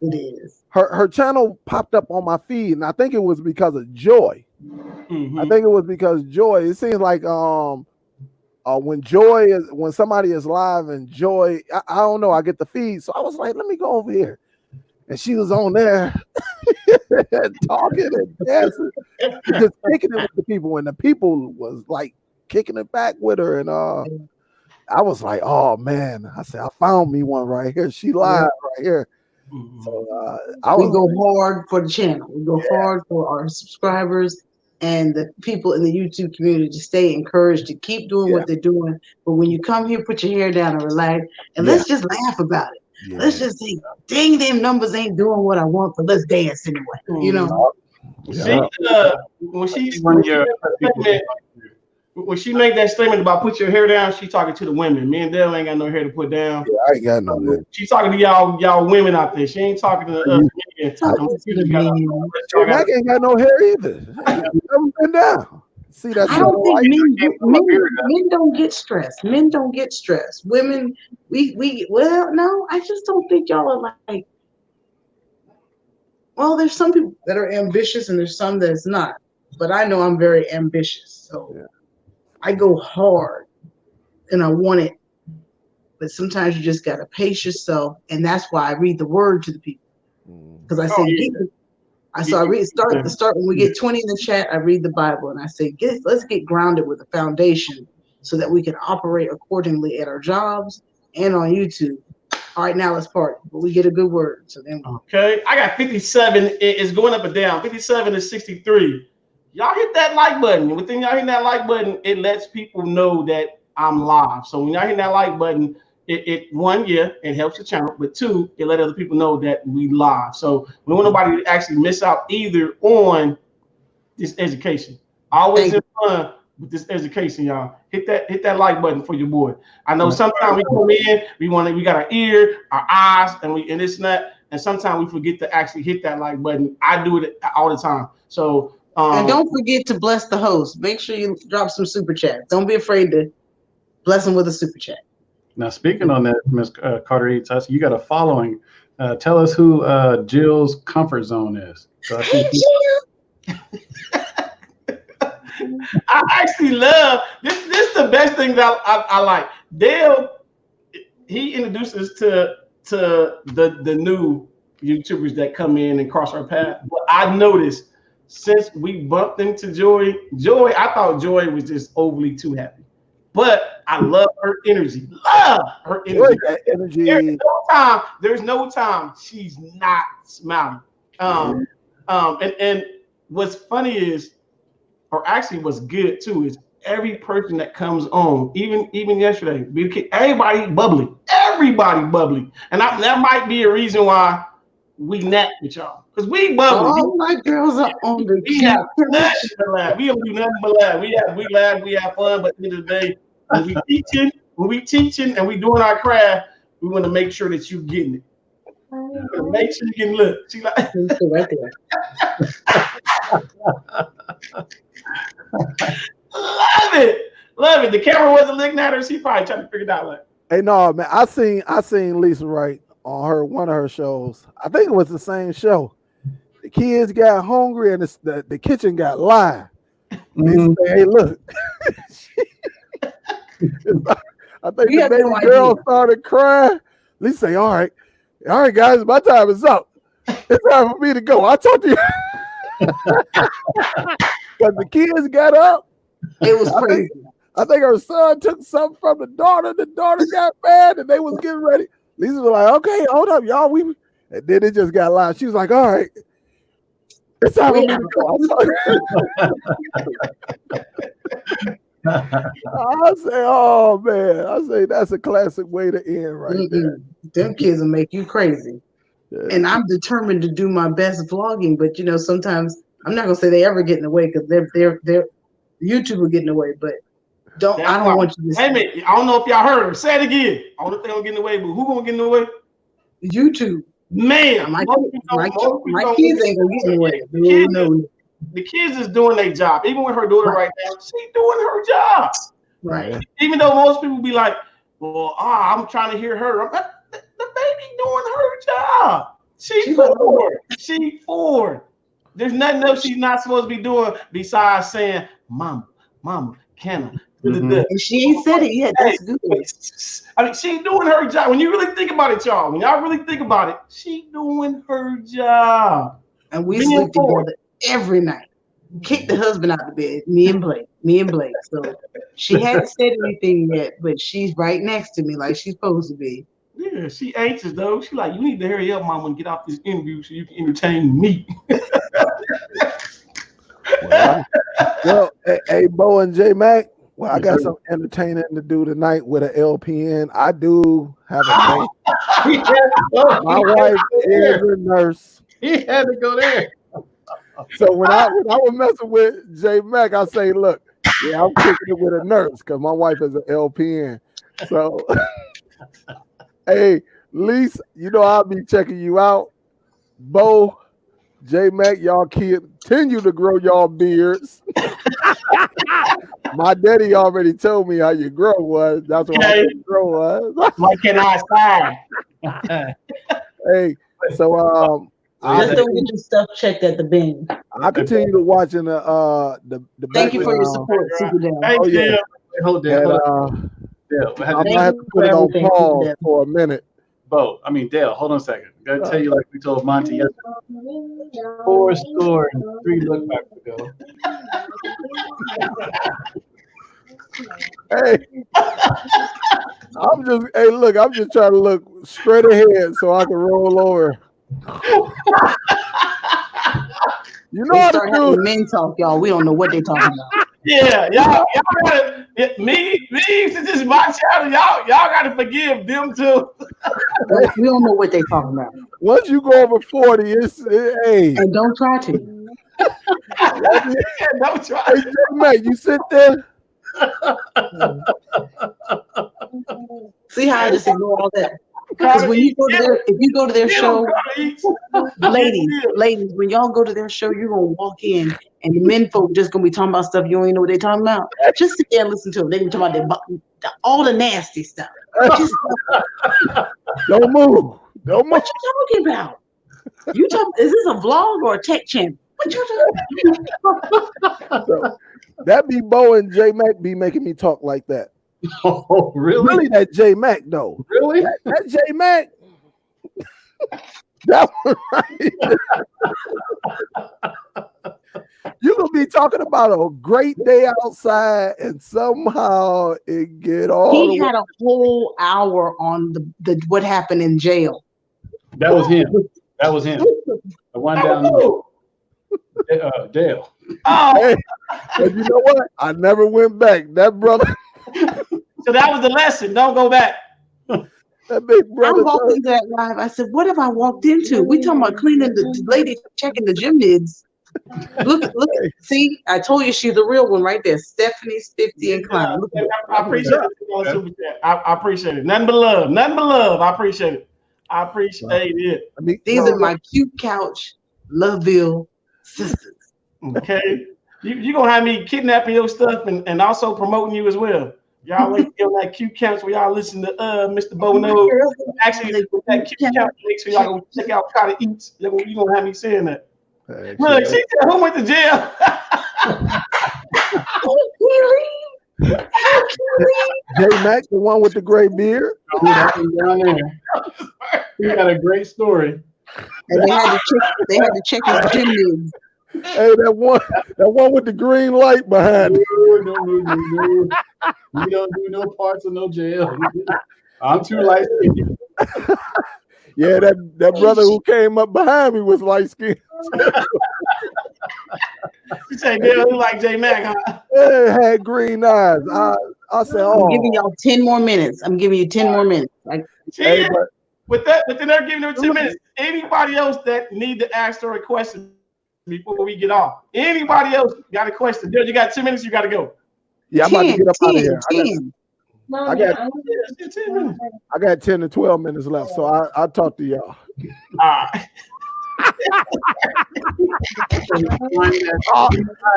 Speaker 3: It is.
Speaker 5: Her channel popped up on my feed, and I think it was because of Joy. I think it was because Joy. It seems like when somebody is live and Joy, I don't know, I get the feed. So I was like, let me go over here. And she was on there talking and dancing, just kicking it with the people, and the people was like kicking it back with her. And I was like, oh man, I said, I found me one right here. She live right here. So
Speaker 3: we go hard for the channel. We go hard for our subscribers and the people in the YouTube community to stay encouraged to keep doing what they're doing. But when you come here, put your hair down and relax, and let's just laugh about it. Let's just say, dang, them numbers ain't doing what I want, but let's dance anyway. You know.
Speaker 1: When she made that statement about put your hair down, she talking to the women. Me and Dale ain't got no hair to put down.
Speaker 5: Yeah, I ain't got no hair.
Speaker 1: She talking to y'all women out there. She ain't talking to us.
Speaker 5: Mac ain't got no hair either. Never been down. See, that's
Speaker 3: I don't think men don't get stressed. Men don't get stressed. Women, no, I just don't think y'all are like. Well, there's some people that are ambitious and there's some that's not. But I know I'm very ambitious, so I go hard and I want it. But sometimes you just gotta pace yourself, and that's why I read the word to the people. Because I say, I read start when we get 20 in the chat. I read the Bible and I say, let's get grounded with a foundation so that we can operate accordingly at our jobs and on YouTube. All right, now let's party. But we get a good word. So then.
Speaker 1: Okay, I got 57. It's going up and down. 57 to 63. Y'all hit that like button. Within y'all hitting that like button, it lets people know that I'm live. So when y'all hit that like button, it helps the channel, but two, it let other people know that we live. So we don't want nobody to actually miss out either on this education. Always in fun with this education, y'all. Hit that like button for your boy. I know sometimes we come in, we got our ear, our eyes, and this and that, and sometimes we forget to actually hit that like button. I do it all the time. So
Speaker 3: and don't forget to bless the host. Make sure you drop some super chats. Don't be afraid to bless them with a super chat.
Speaker 2: Now, speaking on that, Miss Carter Eats, I see you got a following. Tell us who Jill's comfort zone is. So I think
Speaker 1: I actually love this. This is the best thing that I like. Dale, he introduces to the new YouTubers that come in and cross our path. But I noticed since we bumped into Joy, I thought Joy was just overly too happy. But I love her energy. Love her energy.
Speaker 5: That energy.
Speaker 1: There's no time she's not smiling. And what's funny is, or actually what's good too, is every person that comes on, even yesterday, everybody bubbly. Everybody bubbly. And that might be a reason why we nap with y'all. Because we bubbly.
Speaker 3: All my girls are on the
Speaker 1: We have nothing but laugh. We don't do nothing but laugh. We laugh, we have fun, but at the end of the day, when we teaching and we doing our craft, we want to make sure that you getting it. Make sure you can look. She like
Speaker 3: right there.
Speaker 1: Love it. The camera wasn't looking at her. She probably trying to figure it out. Like,
Speaker 5: Hey, no, man. I seen Lisa Wright on one of her shows. I think it was the same show. The kids got hungry and the kitchen got live.
Speaker 2: Mhm.
Speaker 5: They say, hey, look. I think the baby girl started crying. Lisa say, all right, guys, my time is up. It's time for me to go. I told you. Because the kids got up.
Speaker 3: It was crazy.
Speaker 5: I think her son took something from the daughter. The daughter got mad and they was getting ready. Lisa was like, okay, hold up, y'all. And then it just got loud. She was like, all right. It's time for me to go. I say, oh man. I say that's a classic way to end right there.
Speaker 3: Them kids will make you crazy.
Speaker 5: Yeah.
Speaker 3: And I'm determined to do my best vlogging, but sometimes I'm not gonna say they ever get in the way because they're YouTube will get in the way, but I don't want you to
Speaker 1: hey man, I don't know if y'all heard her. Say it again. I don't know if they gonna get in the way, but who gonna get in the way?
Speaker 3: YouTube.
Speaker 1: Man,
Speaker 3: my kids ain't gonna get in the way. No.
Speaker 1: The kids is doing their job. Even with her daughter right now, she's doing her job.
Speaker 3: Right.
Speaker 1: Even though most people be like, well, I'm trying to hear her. The baby doing her job. She's 4. She's 4. There's nothing else she's not supposed to be doing besides saying, Mama, can I?
Speaker 3: Mm-hmm. And she ain't said it yet. That's good.
Speaker 1: I mean, she's doing her job. When you really think about it, y'all, she's doing her job.
Speaker 3: And we sleep together every night. Kick the husband out of bed. Me and Blake. So she hadn't said anything yet, but she's right next to me like she's supposed to be.
Speaker 1: Yeah, she anxious though. She like, you need to hurry up, Mama, and get off this interview so you can entertain me.
Speaker 5: Well, hey, Bo and J Mac. Well, I got some entertaining to do tonight with an LPN. I do have a date. My wife is a nurse.
Speaker 2: He had to go there.
Speaker 5: So when I was messing with J Mac, I say, look, yeah, I'm kicking it with a nurse because my wife is an LPN. So, hey, Lisa, I'll be checking you out. Bo, J Mac, y'all continue to grow y'all beards. My daddy already told me how your grow was. That's what my grow was.
Speaker 1: Like can I sign?
Speaker 5: Hey, so
Speaker 3: just don't get your stuff checked at the bin.
Speaker 5: I continue to watching the
Speaker 3: Thank you for your support, Super Dale.
Speaker 1: Thank you.
Speaker 2: Hold
Speaker 5: and,
Speaker 2: on.
Speaker 5: I'm gonna have to put it on pause for a minute.
Speaker 2: Dale, hold on a second. Gotta tell you like we told Monty yesterday. 4 score and 3 look back to go.
Speaker 5: Hey, I'm just trying to look straight ahead so I can roll over. You know how to do
Speaker 3: men talk, y'all. We don't know what they talking about.
Speaker 1: Yeah, y'all gotta me since it's my channel, y'all gotta forgive them too.
Speaker 3: We don't know what they talking about.
Speaker 5: Once you go over 40, hey.
Speaker 3: And don't try to.
Speaker 1: Don't try.
Speaker 5: Hey, Mate, you sit there.
Speaker 3: See how I just ignore all that? Because when you if you go to their show, ladies, when y'all go to their show, you're gonna walk in and the men folk just gonna be talking about stuff you don't even know what they're talking about. Just sit there and listen to them. They can talk about all the nasty stuff.
Speaker 5: Don't move. Don't move.
Speaker 3: What you talking about? You talking? Is this a vlog or a tech channel? What you talking?
Speaker 5: So, that be Bo and J Mac be making me talk like that.
Speaker 2: Oh, really?
Speaker 5: Really, that J Mac though.
Speaker 2: Really?
Speaker 5: That J Mac. That one right there. You gonna be talking about a great day outside, and somehow it get all.
Speaker 3: He had a whole hour on the what happened in jail.
Speaker 2: That was him. That was him. The one down there. Dale.
Speaker 1: Oh,
Speaker 5: Hey, but you know what? I never went back. That brother,
Speaker 1: so that was the lesson. Don't go back.
Speaker 5: that big
Speaker 3: I
Speaker 5: brother.
Speaker 3: walked into that live. I said, "What have I walked into? We talking about cleaning the lady checking the gym nids. Look, see, I told you she's the real one right there. Stephanie's 50 and Klein. Look at
Speaker 1: I appreciate it. I appreciate it. Nothing but love. Nothing but love. I appreciate it. I appreciate it.
Speaker 5: I mean,
Speaker 3: these are my cute couch Loveville sisters.
Speaker 1: Okay. You gonna have me kidnapping your stuff and also promoting you as well. Y'all like that cute couch where y'all listen to Mr. Bono. Actually, with that cute couch, make sure y'all go check out Carter Eats. You gonna have me saying that. Look, she said who went to jail.
Speaker 5: J Mac, the one with the gray beard.
Speaker 2: Oh, that one down there. He got a great story.
Speaker 3: And they had to check his gym nids.
Speaker 5: Hey, that one with the green light behind it.
Speaker 2: No. We don't do no parts of no jail. I'm too light skinned.
Speaker 5: Yeah, that brother who came up behind me was light skinned.
Speaker 1: You say, "Dale, you like J Mac, huh?"
Speaker 5: Hey, had green eyes. I said, "Oh."
Speaker 3: I'm giving y'all 10 more minutes. I'm giving you 10 more minutes. Like,
Speaker 5: Hey,
Speaker 1: with that, they're giving them 10 minutes. Anybody else that need to ask her a question before we get off? Anybody else got a question? Dale, you got 10 minutes. You got to go.
Speaker 5: yeah, I'm about to get up out of here.
Speaker 3: 10.
Speaker 5: I got 10 to 12 minutes left, so I'll talk to y'all.
Speaker 1: All right.
Speaker 5: At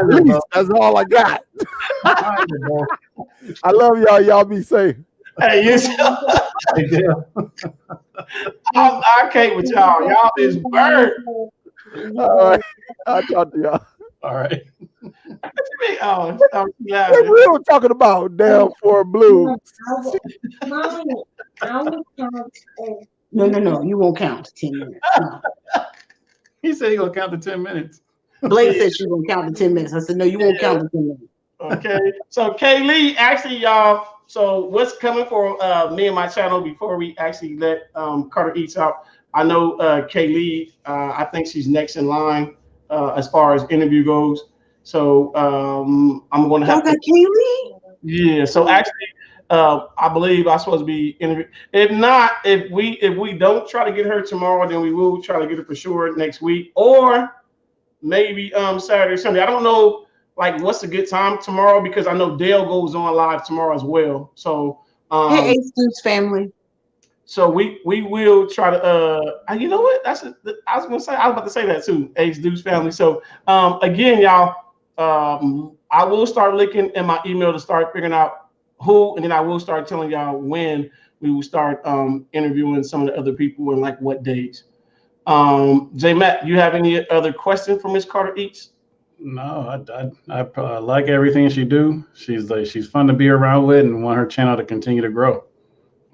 Speaker 5: least that's all I got. I love y'all. Y'all be safe.
Speaker 1: Hey, I can't with y'all. Y'all is bird.
Speaker 5: All right. I'll talk to y'all.
Speaker 2: All right.
Speaker 1: Oh, yeah.
Speaker 5: What we were talking about down for Blues.
Speaker 3: No. You won't count to 10 minutes. No.
Speaker 2: He said he gonna count to 10 minutes.
Speaker 3: Blake said she won't count to 10 minutes. I said, no, you won't count to 10 minutes.
Speaker 1: Okay. So Kaylee, actually, y'all. So what's coming for me and my channel before we actually let Carter Eats out? I know Kaylee. I think she's next in line as far as interview goes. So I'm going to have.
Speaker 3: Okay, Kaylee.
Speaker 1: Yeah. So actually, I believe I'm supposed to be interviewed. If not, if we don't try to get her tomorrow, then we will try to get her for sure next week, or maybe Saturday or Sunday. I don't know like what's a good time tomorrow because I know Dale goes on live tomorrow as well. So
Speaker 3: hey, Ace Deuce family.
Speaker 1: So we will try to you know what? I was about to say that too, Ace Deuce family. So again, y'all, I will start looking in my email to start figuring out who, and then I will start telling y'all when we will start interviewing some of the other people and like what days. J Matt, you have any other question for Miss Carter Eats?
Speaker 2: No, I like everything she do. She's fun to be around with and want her channel to continue to grow.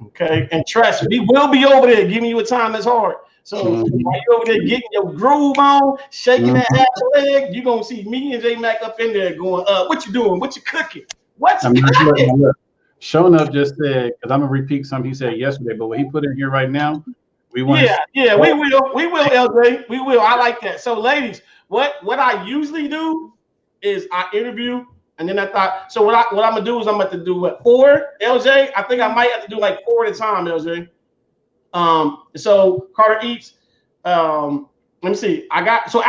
Speaker 1: Okay, and trust me, we will be over there giving you a time that's hard. So while you're over there getting your groove on, shaking that ass leg, you're gonna see me and J Mac up in there going, what you doing? What you cooking? What's cooking?
Speaker 2: Shownuff just said, because I'm gonna repeat something he said yesterday, but what he put in here right now, we want.
Speaker 1: Yeah, we will, LJ, we will. I like that. So, ladies, what I usually do is I interview, and then I thought, so what I'm gonna do is I'm about to do what 4, LJ. I think I might have to do like 4 at a time, LJ. So Carter Eats. Let me see. So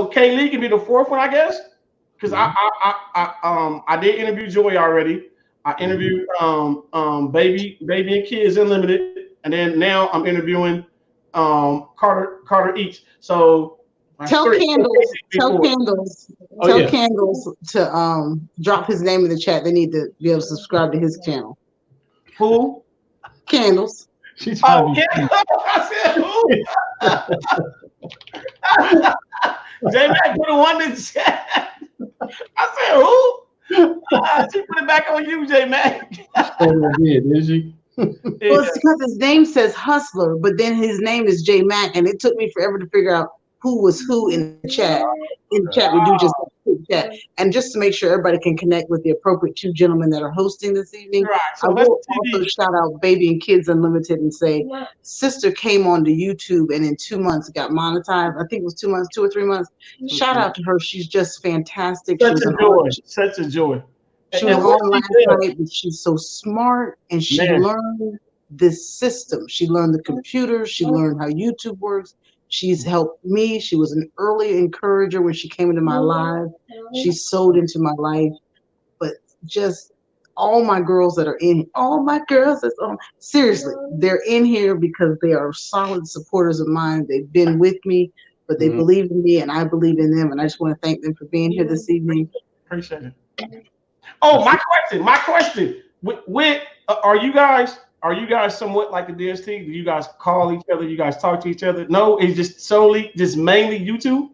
Speaker 1: Kaylee can be the 4th one, I guess, because I did interview Joy already. I interviewed Baby and Kids Unlimited, and then now I'm interviewing Carter Eats. So
Speaker 3: tell Candles to drop his name in the chat. They need to be able to subscribe to his channel.
Speaker 1: Who?
Speaker 3: Candles.
Speaker 2: She's trying
Speaker 1: Oh,
Speaker 2: to be
Speaker 1: yeah. I said who? J-Mac put a one in the chat. I said who? She put it back on you, J-Mac.
Speaker 2: did she?
Speaker 3: Well, it's because his name says Hustler, but then his name is J Mac, and it took me forever to figure out who was who in the chat. In the chat, we do just chat, and just to make sure everybody can connect with the appropriate two gentlemen that are hosting this evening.
Speaker 1: Right.
Speaker 3: I will also shout out Baby and Kids Unlimited and say, sister came onto YouTube and in 2 months got monetized. I think it was 2 months, 2 or 3 months. Shout out to her. She's just fantastic.
Speaker 1: Such a joy. Such a joy.
Speaker 3: She was on last night, but she's so smart, and she learned this system. She learned the computer. She learned how YouTube works. She's helped me. She was an early encourager when she came into my life. She sewed into my life. But just all my girls that are in, all my girls that's on, seriously, they're in here because they are solid supporters of mine. They've been with me, but they believe in me, and I believe in them. And I just want to thank them for being here this evening.
Speaker 1: Appreciate it. Oh, my question. With are you guys somewhat like the DST? Do you guys call each other? You guys talk to each other? No, it's just mainly YouTube.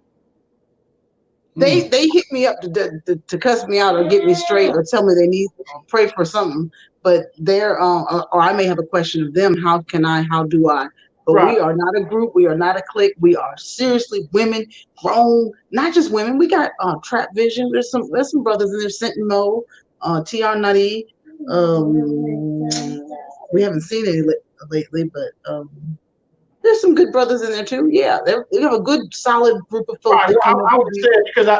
Speaker 3: They hit me up to cuss me out or get me straight or tell me they need or pray for something, but they're or I may have a question of them. How do I? But we are not a group. We are not a clique. We are seriously women, grown, not just women. We got Trap Vision. There's some brothers in there, Sentinel, TR Nutty. We haven't seen any lately, but there's some good brothers in there too. Yeah, they have a good, solid group of folks.
Speaker 1: Right. I would say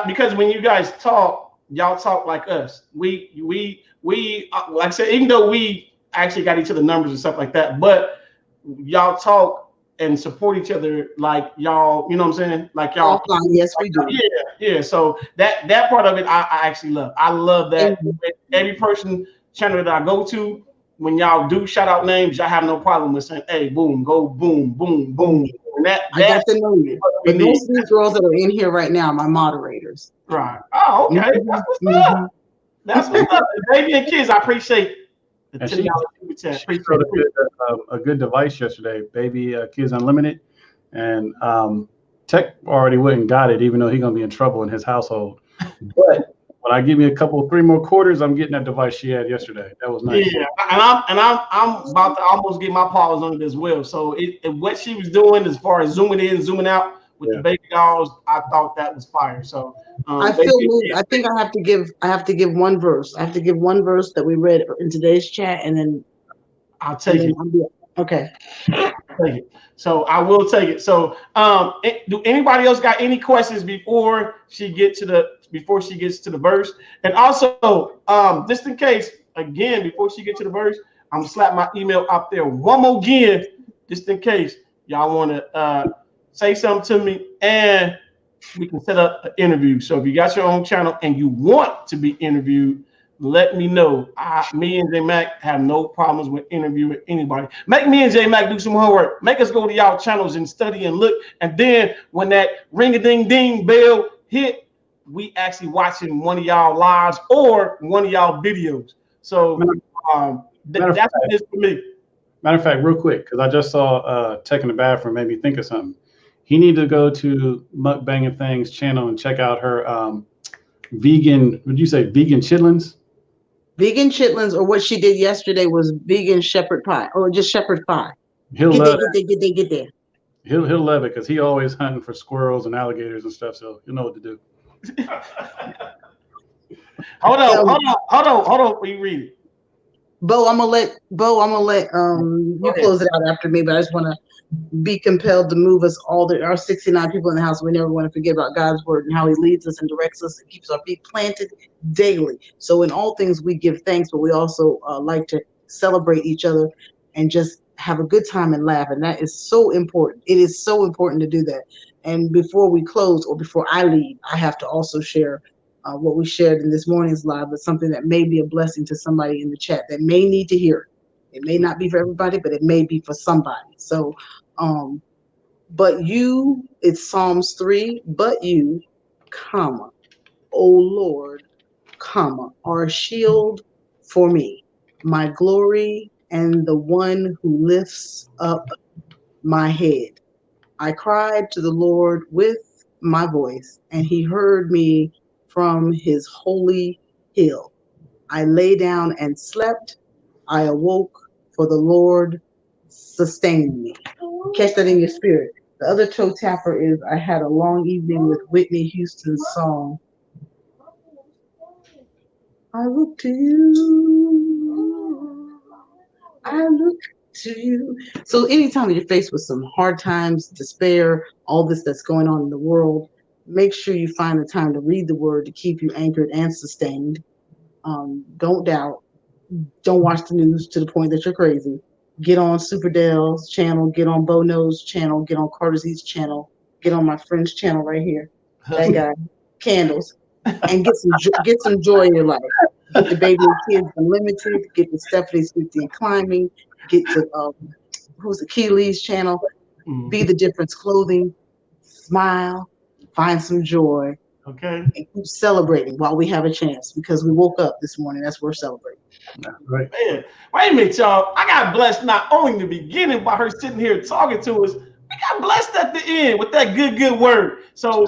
Speaker 1: because when you guys talk, y'all talk like us. We like I said, even though we actually got each other numbers and stuff like that, but y'all talk and support each other like y'all, you know what I'm saying? Like y'all.
Speaker 3: Yes, we do.
Speaker 1: Yeah. So that part of it, I actually love. I love that every person channel that I go to, when y'all do shout out names, y'all have no problem with saying, "Hey, boom, go boom, boom, boom." And I
Speaker 3: got to know you. But most of these girls that are in here right now are my moderators.
Speaker 1: Right. Oh, okay. That's what's up. That's what's up. Baby and Kids, I appreciate the $10 chat.
Speaker 2: A good device yesterday, Baby Kids Unlimited, and Tech already went and got it, even though he's gonna be in trouble in his household. But when I give me three more quarters, I'm getting that device she had yesterday. That was nice.
Speaker 1: Yeah, and I'm about to almost get my paws on it as well. So what she was doing as far as zooming in, zooming out with the baby dolls, I thought that was fire. So
Speaker 3: I feel moved. I think I have to give one verse. I have to give one verse that we read in today's chat, and then
Speaker 1: I'll take it.
Speaker 3: Okay.
Speaker 1: Take it. So I will take it. So do anybody else got any questions before she gets to the verse? And also, just in case, again, before she gets to the verse, I'm gonna slap my email up there one more again, just in case y'all want to say something to me, and we can set up an interview. So if you got your own channel and you want to be interviewed, let me know. Me and J Mac have no problems with interviewing anybody. Make me and J Mac do some homework. Make us go to y'all channels and study and look. And then when that ring-a-ding-ding bell hit, we actually watching one of y'all lives or one of y'all videos. So that's what it is for me.
Speaker 2: Matter of fact, real quick, because I just saw Tech in the Bathroom made me think of something. He need to go to Mukbanging Things channel and check out her vegan, would you say vegan chitlins?
Speaker 3: Vegan chitlins, or what she did yesterday was vegan shepherd pie, or just shepherd pie.
Speaker 2: He'll love
Speaker 3: it. Get there.
Speaker 2: He'll love it because he always hunting for squirrels and alligators and stuff, so he'll know what to do.
Speaker 1: Hold on. Before you read it.
Speaker 3: Bo, I'm gonna let you close it out after me, but I just want to be compelled to move us our 69 people in the house. We never want to forget about God's word and how he leads us and directs us and keeps our feet planted daily. So in all things we give thanks, but we also like to celebrate each other and just have a good time and laugh. And that is so important. It is so important to do that. And before we close, or before I leave, I have to also share what we shared in this morning's live, but something that may be a blessing to somebody in the chat that may need to hear it. It may not be for everybody, but it may be for somebody. So, but you, it's Psalms 3, but you, comma, O Lord, comma, are a shield for me, my glory and the one who lifts up my head. I cried to the Lord with my voice, and he heard me from his holy hill. I lay down and slept. I awoke, for the Lord sustained me. Catch that in your spirit. The other toe tapper is I had a long evening with Whitney Houston's song, I look to you. I look to you. So anytime you're faced with some hard times, despair, all this that's going on in the world, make sure you find the time to read the word to keep you anchored and sustained. Don't doubt. Don't watch the news to the point that you're crazy. Get on Super Dale's channel, get on Bo Knows channel, get on Carter's East channel, get on my friend's channel right here. That guy, Candles, and get some joy in your life. Get the Baby and Kids Unlimited, get the Stephanie Sweetie and Climbing, get to who's the Keely's channel, Be the Difference Clothing, smile, find some joy,
Speaker 1: okay,
Speaker 3: and keep celebrating while we have a chance, because we woke up this morning. That's what we're celebrating.
Speaker 2: Right.
Speaker 1: Man, wait a minute, y'all. I got blessed not only in the beginning by her sitting here talking to us, we got blessed at the end with that good word. So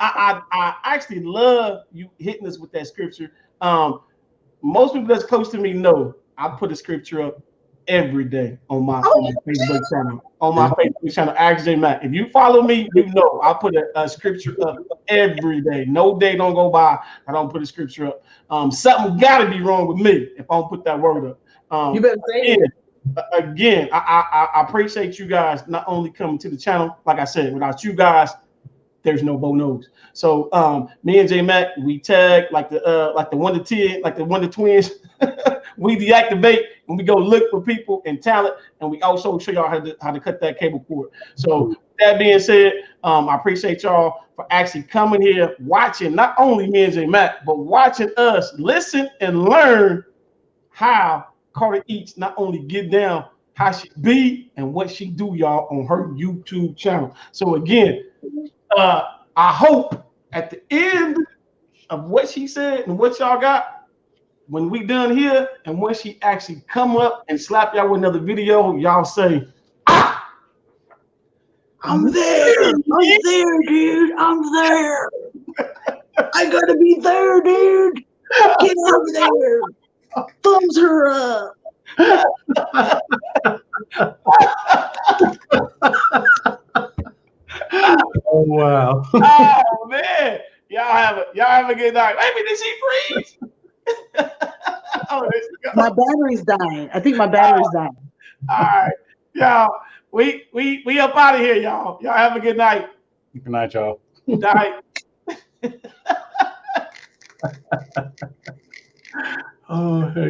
Speaker 1: I actually love you hitting us with that scripture. Most people that's close to me know I put a scripture up every day on my Facebook channel. On my Facebook channel, Ask J Mac. If you follow me, you know I put a scripture up every day. No day don't go by I don't put a scripture up. Something got to be wrong with me if I don't put that word up.
Speaker 3: You better say it.
Speaker 1: Again, I appreciate you guys not only coming to the channel. Like I said, without you guys, there's no Bo Knows. So me and J Mac, we tag like the Wonder Twins, like the Wonder Twins. We deactivate when we go look for people and talent, and we also show y'all how to cut that cable cord. So that being said, I appreciate y'all for actually coming here, watching not only me and J Mac, but watching us listen and learn how Carter Eats not only get down, how she be and what she do, y'all, on her YouTube channel. So again, I hope at the end of what she said and what y'all got, when we done here and when she actually come up and slap y'all with another video, y'all say, ah,
Speaker 3: I'm there, dude. I'm there. I gotta be there, dude. Get over there. Thumbs her up.
Speaker 2: Oh wow.
Speaker 1: oh man, y'all have a good night. Maybe did she freeze?
Speaker 3: My battery's dying. I think my battery's dying.
Speaker 1: All right, y'all. We up out of here, y'all. Y'all have a good night.
Speaker 2: Good night, y'all.
Speaker 1: Good night.
Speaker 2: Oh, hey.